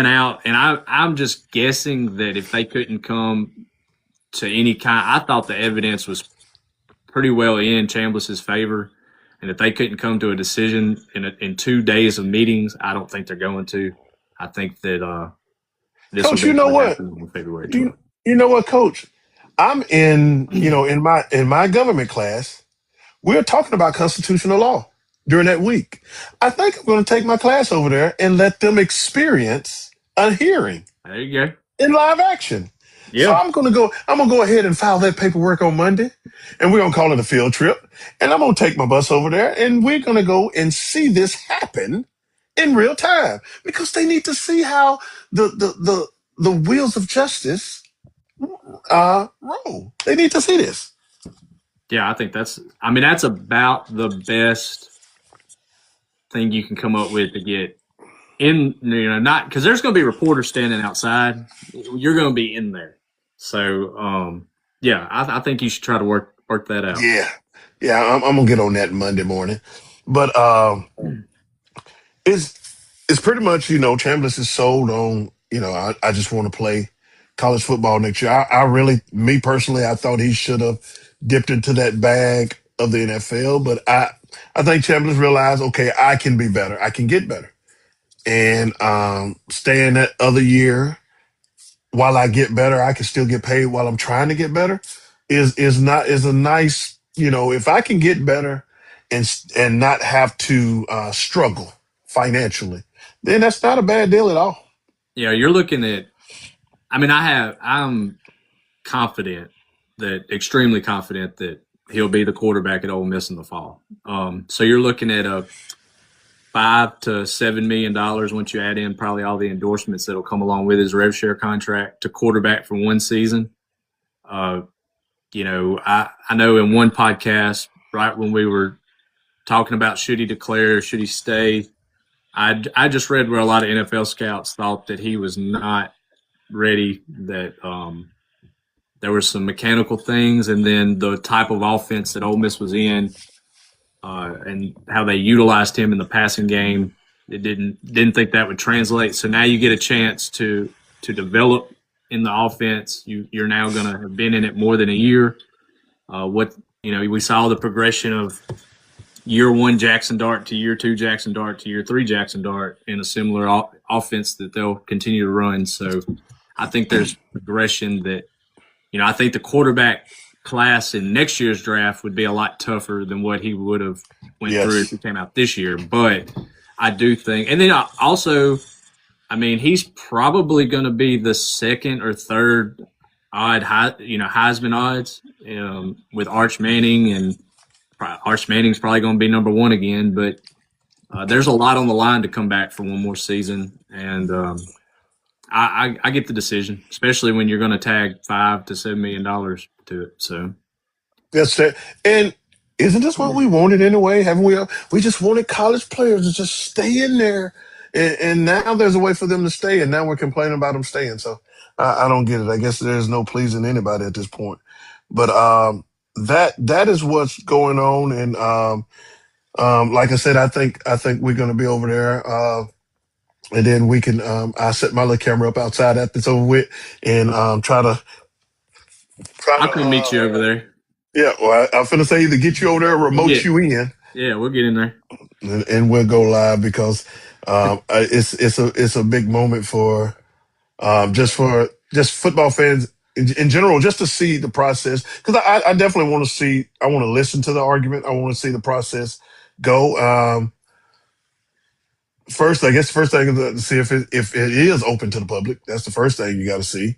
out. And I'm just guessing that if they couldn't come to any kind, I thought the evidence was pretty well in Chambliss's favor. And if they couldn't come to a decision in 2 days of meetings, I don't think they're going to. I think that this will Coach, you know definitely what? happen on February You 12th. you know what, Coach? I'm in in my government class. We're talking about constitutional law during that week. I think I'm going to take my class over there and let them experience a hearing There you go. in live action. So Yeah. I'm gonna go ahead and file that paperwork on Monday, and we're gonna call it a field trip. And I'm gonna take my bus over there, and we're gonna go and see this happen in real time because they need to see how the wheels of justice roll. They need to see this. Yeah, I think that's about the best thing you can come up with to get in, not because there's going to be reporters standing outside. You're going to be in there. So, yeah, I think you should try to work that out. Yeah, yeah. I'm gonna get on that Monday morning, but it's it's pretty much Chambliss is sold on. I just want to play college football next year. I really, me personally, I thought he should have dipped into that bag of the NFL, but I think Chambliss realized, okay, I can be better. I can get better, and staying that other year while I get better, I can still get paid while I'm trying to get better. Is a nice, if I can get better and not have to struggle financially, then that's not a bad deal at all. Yeah, you're looking at. I'm confident extremely confident that he'll be the quarterback at Ole Miss in the fall. So you're looking at a $5 to $7 million once you add in probably all the endorsements that'll come along with his rev share contract to quarterback for one season. I know in one podcast, right when we were talking about should he declare, should he stay, I just read where a lot of NFL scouts thought that he was not ready. That there were some mechanical things, and then the type of offense that Ole Miss was in, and how they utilized him in the passing game. It didn't think that would translate. So now you get a chance to develop in the offense. You're now going to have been in it more than a year. What we saw the progression of year one Jackson Dart to year two Jackson Dart to year three Jackson Dart in a similar offense that they'll continue to run. So I think there's progression that I think the quarterback class in next year's draft would be a lot tougher than what he would have went through if Yes. he came out this year. But I do think, and then also, I mean, he's probably going to be the second or third Heisman odds with Arch Manning, and Arch Manning's probably going to be number one again. But there's a lot on the line to come back for one more season, and I get the decision, especially when you're going to tag $5 to $7 million to it. So That's that. And isn't this what we wanted anyway? Haven't we? We just wanted college players to just stay in there, and now there's a way for them to stay, and now we're complaining about them staying. So I don't get it. I guess there's no pleasing anybody at this point. But that is what's going on, and like I said, I think we're going to be over there. And then we can, I set my little camera up outside after it's over with, and try I to, can meet you over there. yeah. Well, I'm finna say either get you over there, or We'll remote get you in, we'll get in there. and we'll go live because it's a big moment for just football fans in general, just to see the process. Because I definitely want to see. I want to listen to the argument. I want to see the process go. First, I guess the first thing is to see if it is open to the public. That's the first thing you got to see.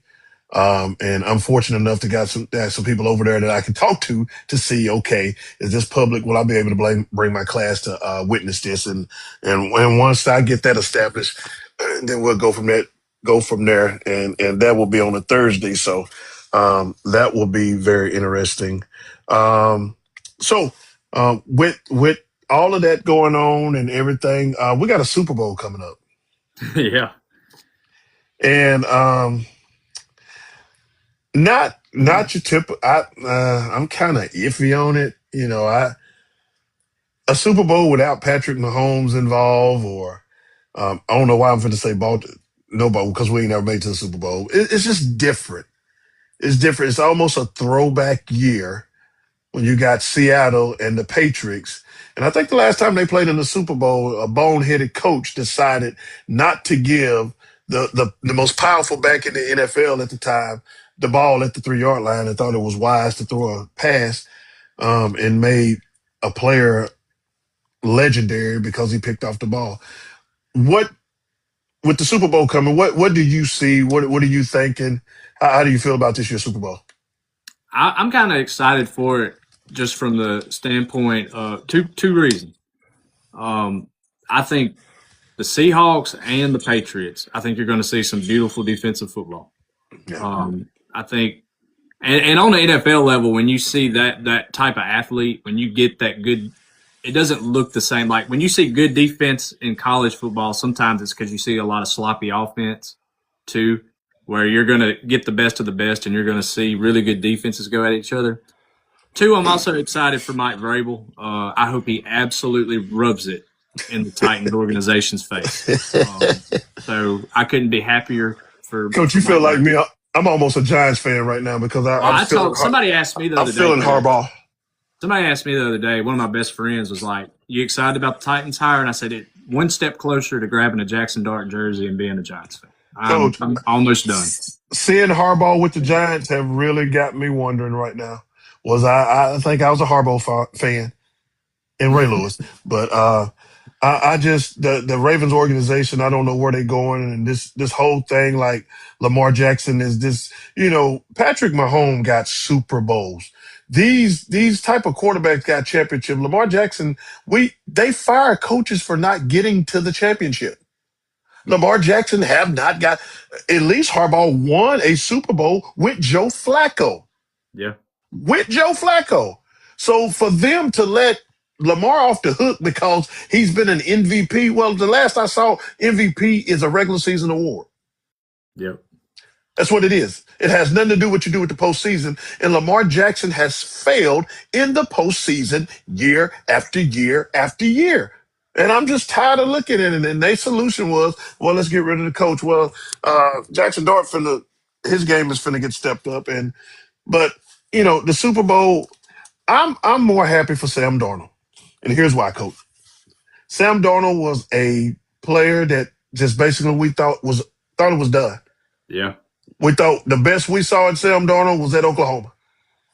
And I'm fortunate enough to got some people over there that I can talk to see, okay, is this public? Will I be able to bring my class to witness this? And once I get that established, then we'll go from there, and that will be on a Thursday. So that will be very interesting. So with all of that going on and everything, we got a Super Bowl coming up, Yeah. and not your tip. I'm kind of iffy on it. A Super Bowl without Patrick Mahomes involved, or I don't know why I'm going to say nobody, because we ain't never made it to the Super Bowl. It's just different. It's different. It's almost a throwback year when you got Seattle and the Patriots. And I think the last time they played in the Super Bowl, a boneheaded coach decided not to give the most powerful back in the NFL at the time the ball at the 3 yard line, and thought it was wise to throw a pass, and made a player legendary because he picked off the ball. What With the Super Bowl coming, what do you see? What are you thinking? How do you feel about this year's Super Bowl? I'm kind of excited for it just from the standpoint of two reasons. Um, I think the Seahawks and the Patriots. I think you're going to see some beautiful defensive football. Yeah. I think, and on the NFL level, when you see that type of athlete, when you get that good, it doesn't look the same. Like when you see good defense in college football, sometimes it's because you see a lot of sloppy offense too, where you're going to get the best of the best, and you're going to see really good defenses go at each other. Two, I'm also excited for Mike Vrabel. I hope he absolutely rubs it in the Titans organization's face. So I couldn't be happier Coach, for you feel Mike like Vrabel. me? I'm almost a Giants fan right now because I'm I feeling told somebody asked me the I'm other day, feeling Coach. Harbaugh. Somebody asked me the other day. One of my best friends was like, "You excited about the Titans hire?" And I said, "It one step closer to grabbing a Jackson Dart jersey and being a Giants fan. Coach, I'm almost done." seeing Harbaugh with the Giants have really got me wondering right now. I think I was a Harbaugh fan in Ray Lewis, but I just the Ravens organization. I don't know where they're going, and this whole thing, like Lamar Jackson is this. Patrick Mahomes got Super Bowls. These type of quarterbacks got championship. Lamar Jackson, they fire coaches for not getting to the championship. Lamar Jackson have not got. At least Harbaugh won a Super Bowl with Joe Flacco. Yeah. With Joe Flacco. So for them to let Lamar off the hook because he's been an MVP. Well, the last I saw, MVP is a regular season award. Yep. That's what it is. It has nothing to do with what you do with the postseason. And Lamar Jackson has failed in the postseason year after year after year. And I'm just tired of looking at it. And their solution was, well, let's get rid of the coach. Well, Jackson Dart his game is finna get stepped up. But the Super Bowl, I'm more happy for Sam Darnold. And here's why, coach. Sam Darnold was a player that just basically we thought it was done. Yeah. We thought the best we saw in Sam Darnold was at Oklahoma.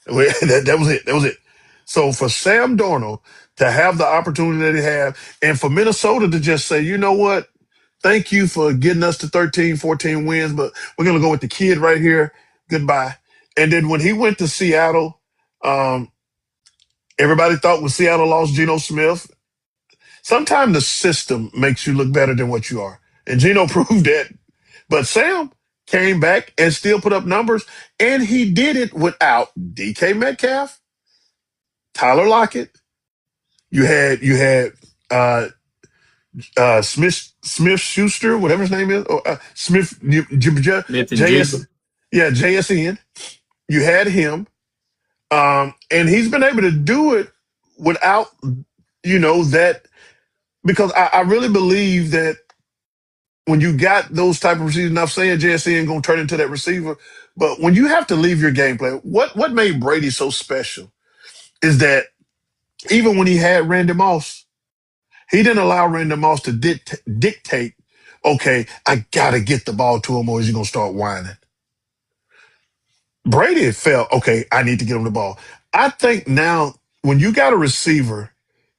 That was it. That was it. So for Sam Darnold to have the opportunity that he had, and for Minnesota to just say, you know what, thank you for getting us to 13, 14 wins, but we're going to go with the kid right here. Goodbye. And then when he went to Seattle, um, everybody thought when Seattle lost Geno Smith, sometimes the system makes you look better than what you are. And Geno proved that. But Sam came back and still put up numbers, and he did it without DK Metcalf, Tyler Lockett. You had Smith Schuster, whatever his name is, or Smith Smith and JS, Jigba. yeah, JSN. You had him, and he's been able to do it without that, because I really believe that when you got those type of receivers, not saying JSN ain't gonna turn into that receiver, but when you have to leave your game plan, what made Brady so special is that even when he had Randy Moss, he didn't allow Randy Moss to dictate, okay, I gotta get the ball to him or is he gonna start whining? Brady felt, okay, I need to get him the ball. I think now when you got a receiver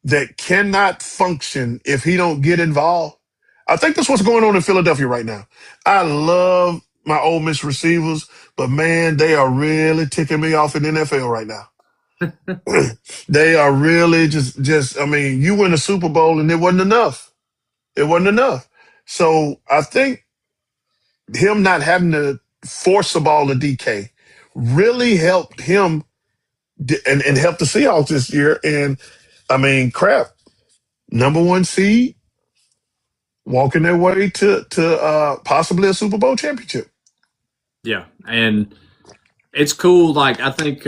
that cannot function if he don't get involved, I think that's what's going on in Philadelphia right now. I love my Ole Miss receivers, but man, they are really ticking me off in the NFL right now. They are really just. I mean, you win a Super Bowl and it wasn't enough. It wasn't enough. So I think him not having to force the ball to DK really helped him and helped the Seahawks this year. And I mean, crap, number one seed walking their way to possibly a Super Bowl championship. Yeah. And it's cool. Like, I think,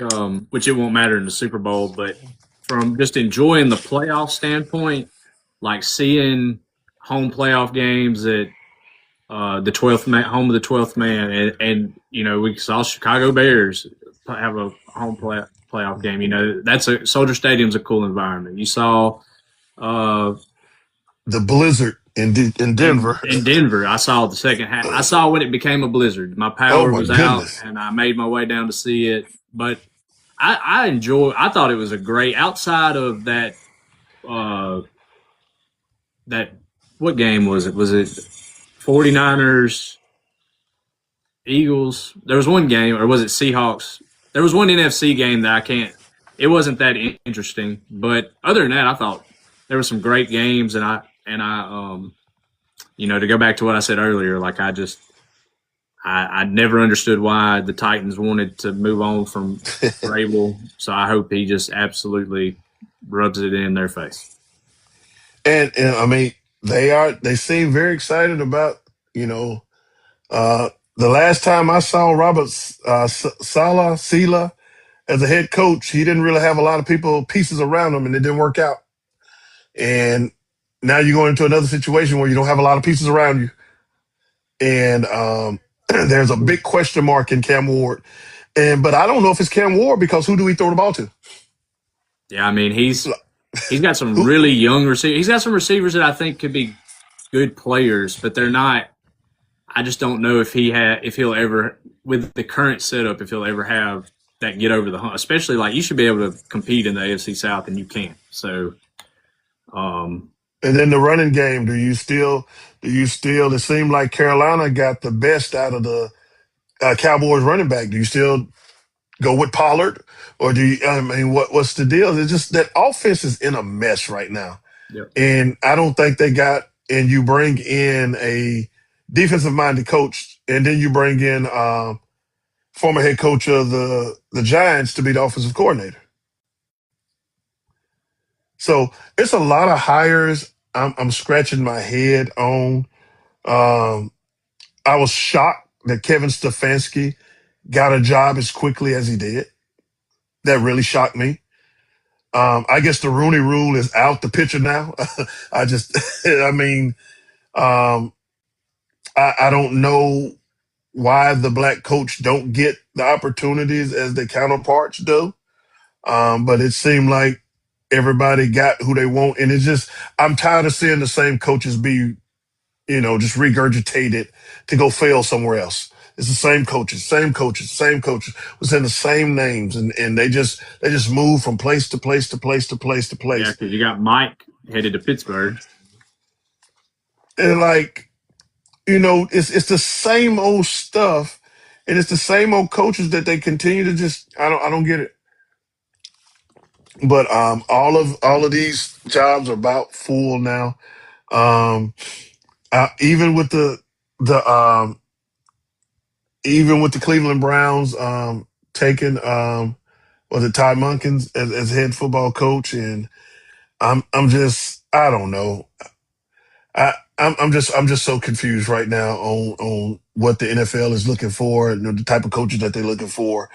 which it won't matter in the Super Bowl, but from just enjoying the playoff standpoint, like seeing home playoff games at the 12th man, home of the 12th man, and we saw Chicago Bears have a home playoff game. That's Soldier Stadium's a cool environment. You saw uh, The blizzard in in Denver. in Denver. I saw the second half. I saw when it became a blizzard. My Oh power my was out, goodness. and I made my way down to see it. But I enjoy. I thought it was a great outside of that. Uh, that what game was it? Was it 49ers Eagles? There was one game, or was it Seahawks? There was one NFC game that I can't. It wasn't that interesting, but other than that, I thought there were some great games, and to go back to what I said earlier, like I never understood why the Titans wanted to move on from Vrabel, so I hope he just absolutely rubs it in their face. And I mean, they seem very excited about, you know, the last time I saw Robert Sala as a head coach, he didn't really have a lot of pieces around him, and it didn't work out. And now you're going into another situation where you don't have a lot of pieces around you, and there's a big question mark in Cam Ward. But I don't know if it's Cam Ward because who do we throw the ball to? Yeah, I mean he's got some Who really young receivers. He's got some receivers that I think could be good players, but they're not. I just don't know if he'll ever, with the current setup, if he'll ever have that get over the hump. Especially, like, you should be able to compete in the AFC South and you can't. So, um, and then the running game? Do you still? It seemed like Carolina got the best out of the Cowboys running back. Do you still go with Pollard, or do you? I mean, what's the deal? It's just that offense is in a mess right now, yep, and I don't think they got. And you bring in a defensive minded coach, and then you bring in former head coach of the Giants to be the offensive coordinator. So it's a lot of hires. I'm scratching my head on. Um, I was shocked that Kevin Stefanski got a job as quickly as he did. That really shocked me. I guess the Rooney Rule is out the picture now. I just, I mean, um, I don't know why the black coach don't get the opportunities as their counterparts do. But it seemed like everybody got who they want, and it's just I'm tired of seeing the same coaches be, just regurgitated to go fail somewhere else. It's the same coaches, was in the same names, and they just move from place to place to place to place to Yeah, place, because you got Mike headed to Pittsburgh. and like it's the same old stuff, and it's the same old coaches that they continue to just I don't get it. But all of these jobs are about full now. Um, even with the even with the Cleveland Browns taking was it Todd Munkins as head football coach, and I'm just I don't know. I'm just so confused right now on what the NFL is looking for and the type of coaches that they're looking for,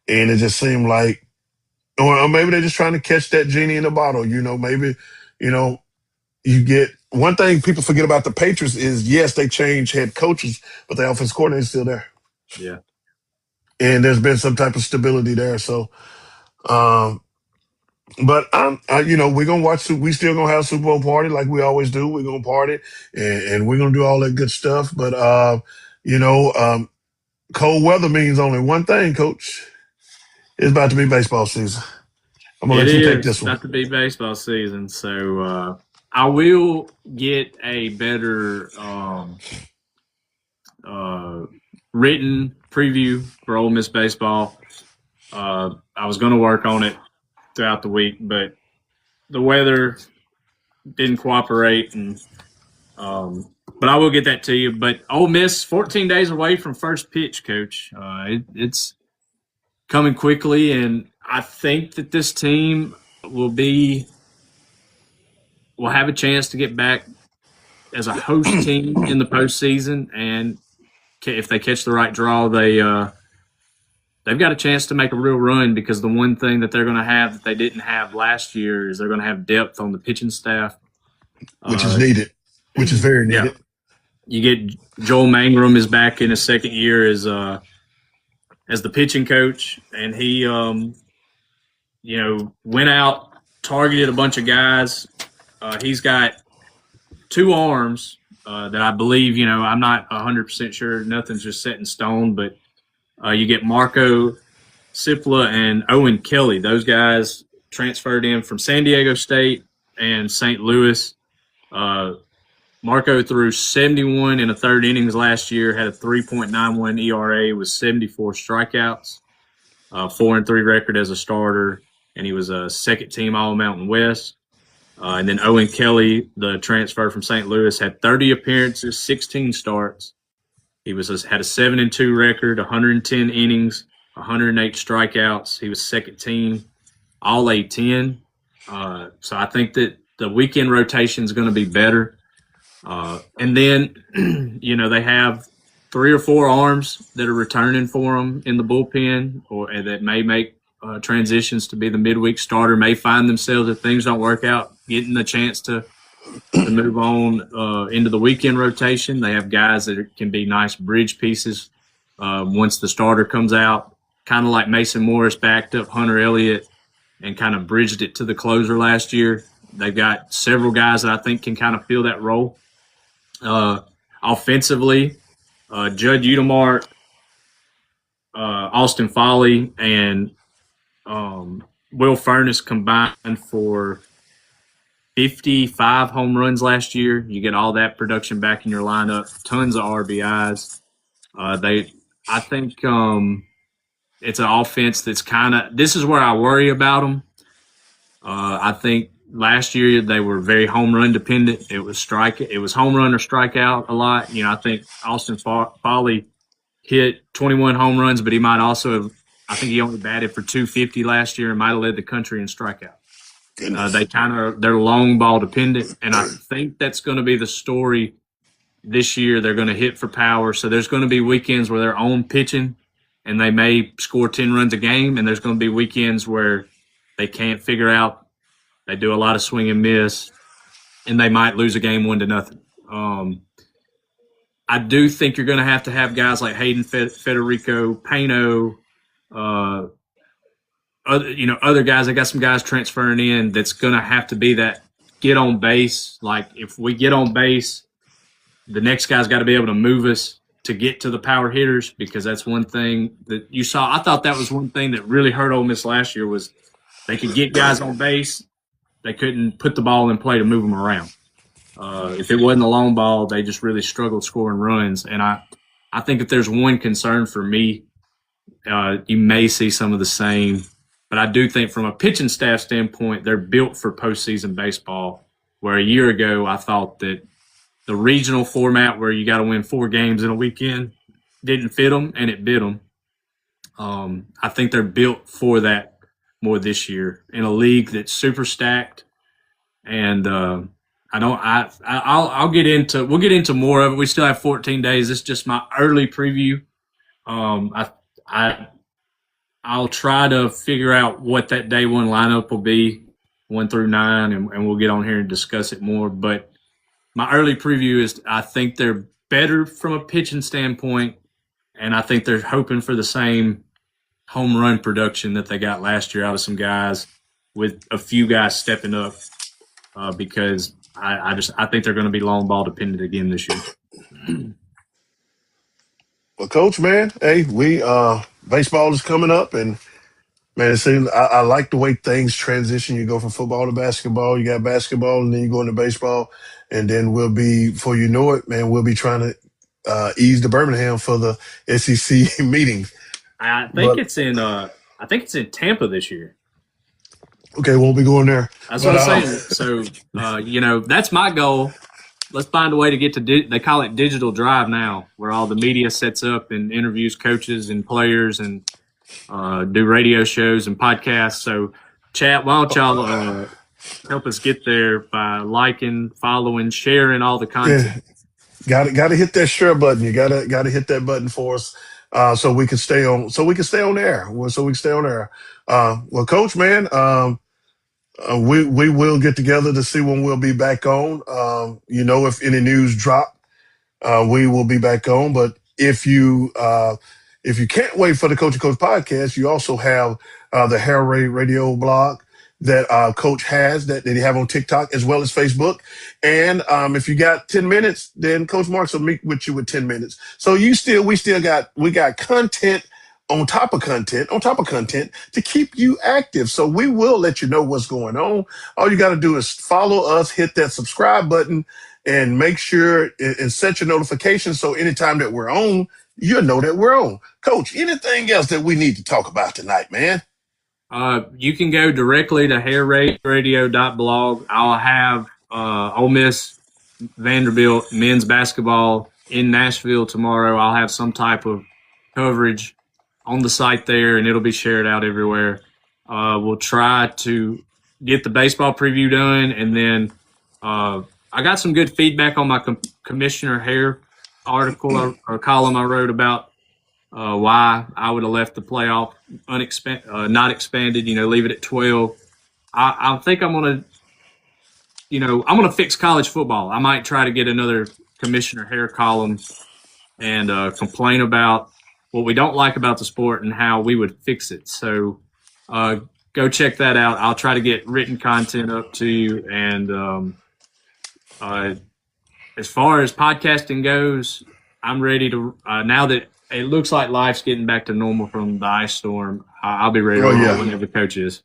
and it just seemed like, or maybe they're just trying to catch that genie in the bottle. Maybe you know you get one thing people forget about the Patriots is yes they change head coaches, but the offense coordinator is still there, Yeah. and there's been some type of stability there. So, um, but we're gonna watch. We still gonna have Super Bowl party like we always do. We're gonna party and we're gonna do all that good stuff. But you know, um, cold weather means only one thing, Coach. It's about to be baseball season. I'm gonna It let you take is this one. about to be baseball season, so I will get a better uh, written preview for Ole Miss baseball. I was going to work on it throughout the week, but the weather didn't cooperate, and but I will get that to you. But Ole Miss, 14 days away from first pitch, Coach. It's coming quickly, and I think that this team will be will have a chance to get back as a host team in the postseason, and if they catch the right draw, they've got a chance to make a real run because the one thing that they're going to have that they didn't have last year is they're going to have depth on the pitching staff. Which is Uh, needed, which is very yeah, needed. you get Joel Mangrum is back in his second year as the pitching coach, and he went out, targeted a bunch of guys. He's got two arms that I believe, I'm not 100% sure. Nothing's just set in stone, but you get Marco Sipla and Owen Kelly. Those guys transferred in from San Diego State and St. Louis. Uh, Marco threw 71 in a third innings last year, had a 3.91 ERA with 74 strikeouts, 4-3 record as a starter, and he was a second team All Mountain West. And then Owen Kelly, the transfer from St. Louis, had 30 appearances, 16 starts. He had a 7-2 record, 110 innings, 108 strikeouts. He was second team All A10. So I think that the weekend rotation is going to be better. And then, they have 3 or 4 arms that are returning for them in the bullpen, or that may make transitions to be the midweek starter. May find themselves if things don't work out, getting the chance to move on into the weekend rotation. They have guys that can be nice bridge pieces once the starter comes out, kind of like Mason Morris backed up Hunter Elliott and kind of bridged it to the closer last year. They've got several guys that I think can kind of fill that role. Offensively, Judd Udemart, Austin Foley, and Will Furness combined for 55 home runs last year. You get all that production back in your lineup. Tons of RBIs. I think it's an offense that's kind of. This is where I worry about them. I think last year they were very home run dependent. It was home run or strikeout a lot. I think Austin Foley hit 21 home runs, but he might also have. I think he only batted for 250 last year and might have led the country in strikeout. Goodness. They're long ball dependent, and I think that's going to be the story this year. They're going to hit for power, so there's going to be weekends where they're on pitching, and they may score 10 runs a game, and there's going to be weekends where they can't figure out. They do a lot of swing and miss, and they might lose a game 1-0. I do think you're going to have guys like Hayden Federico, Pano, uh, other guys. I got some guys transferring in that's going to have to be that get on base. Like if we get on base, the next guy's got to be able to move us to get to the power hitters, because that's one thing that you saw. I thought that was one thing that really hurt Ole Miss last year was they could get guys on base, they couldn't put the ball in play to move them around. If it wasn't a long ball, they just really struggled scoring runs. And I think if there's one concern for me, you may see some of the same. But I do think from a pitching staff standpoint, they're built for postseason baseball, where a year ago I thought that the regional format where you got to win 4 games in a weekend didn't fit them, and it bit them. I think they're built for that more this year in a league that's super stacked. And I'll get into we'll get into more of it. We still have 14 days. This is just my early preview. I'll try to figure out what that day one lineup will be, 1 through 9, and we'll get on here and discuss it more. But my early preview is I think they're better from a pitching standpoint, and I think they're hoping for the same home run production that they got last year out of some guys, with a few guys stepping up, because I think they're going to be long ball dependent again this year. Well, Coach, man, hey, we baseball is coming up, and man, it seems I like the way things transition. You go from football to basketball, you got basketball, and then you go into baseball, and then before you know it, man, we'll be trying to ease to Birmingham for the SEC meetings. I think But it's in Tampa this year. okay, won't be going there. That's But what I'm saying. So that's my goal. Let's find a way to get to. They call it digital drive now, where all the media sets up and interviews coaches and players and do radio shows and podcasts. So, chat, why don't y'all help us get there by liking, following, sharing all the content? got to hit that share button. You got to hit that button for us, so we can stay on. So we can stay on air. So we can stay on air. Well, Coach, man, we will get together to see when we'll be back on. If any news drop, we will be back on. But if you can't wait for the Coach and Coach podcast, you also have the Hair Ray Radio blog that Coach has that they have on TikTok as well as Facebook. And if you got 10 minutes, then Coach Marks will meet with you with 10 minutes. So we got content on top of content to keep you active. So we will let you know what's going on. All you got to do is follow us, hit that subscribe button, and make sure and set your notifications. So anytime that we're on, you'll know that we're on. Coach, anything else that we need to talk about tonight, man? You can go directly to hairradio.blog. I'll have Ole Miss Vanderbilt men's basketball in Nashville tomorrow. I'll have some type of coverage on the site there, and it'll be shared out everywhere. We'll try to get the baseball preview done, and then I got some good feedback on my Commissioner Hare article or column I wrote about why I would have left the playoff not expanded. Leave it at 12. I think I'm gonna fix college football. I might try to get another Commissioner Hare column and complain about what we don't like about the sport and how we would fix it. So go check that out. I'll try to get written content up to you. And as far as podcasting goes, I'm ready to now that it looks like life's getting back to normal from the ice storm. I'll be ready to roll whenever the coach is.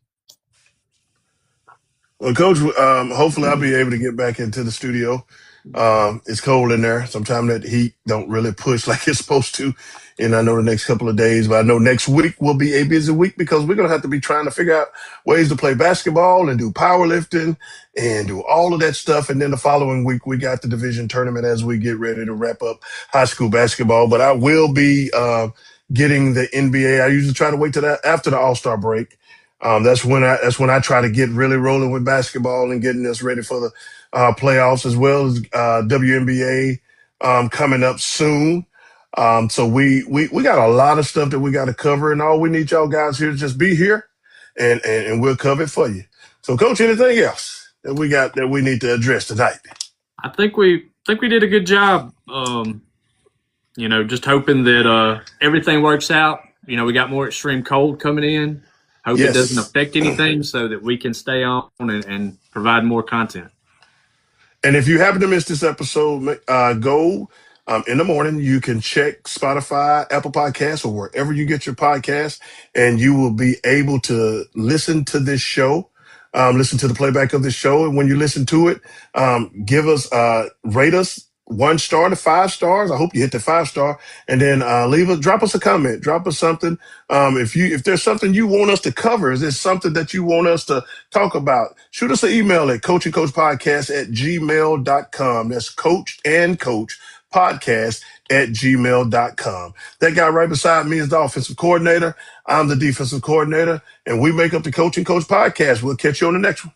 Well, Coach, hopefully I'll be able to get back into the studio. It's cold in there. Sometimes that heat don't really push like it's supposed to. And I know the next couple of days, but I know next week will be a busy week because we're going to have to be trying to figure out ways to play basketball and do powerlifting and do all of that stuff. And then the following week, we got the division tournament as we get ready to wrap up high school basketball. But I will be getting the NBA. I usually try to wait till after the All-Star break. That's when I try to get really rolling with basketball and getting us ready for the playoffs, as well as WNBA coming up soon. So we got a lot of stuff that we got to cover, and all we need y'all guys here to just be here, and we'll cover it for you. So, Coach, anything else that we got that we need to address tonight? I think we did a good job. Just hoping that everything works out. We got more extreme cold coming in. Hope it doesn't Yes. affect anything so that we can stay on and provide more content. And if you happen to miss this episode, go in the morning. You can check Spotify, Apple Podcasts, or wherever you get your podcasts, and you will be able to listen to this show, listen to the playback of this show. And when you listen to it, give us, rate us 1 star to 5 stars. I hope you hit the 5 star, and then drop us a comment, drop us something. If there's something you want us to cover, is there something that you want us to talk about, shoot us an email at coachandcoachpodcast@gmail.com. That's coach and coach podcast@gmail.com. That guy right beside me is the offensive coordinator. I'm the defensive coordinator, and we make up the Coach and Coach podcast. We'll catch you on the next one.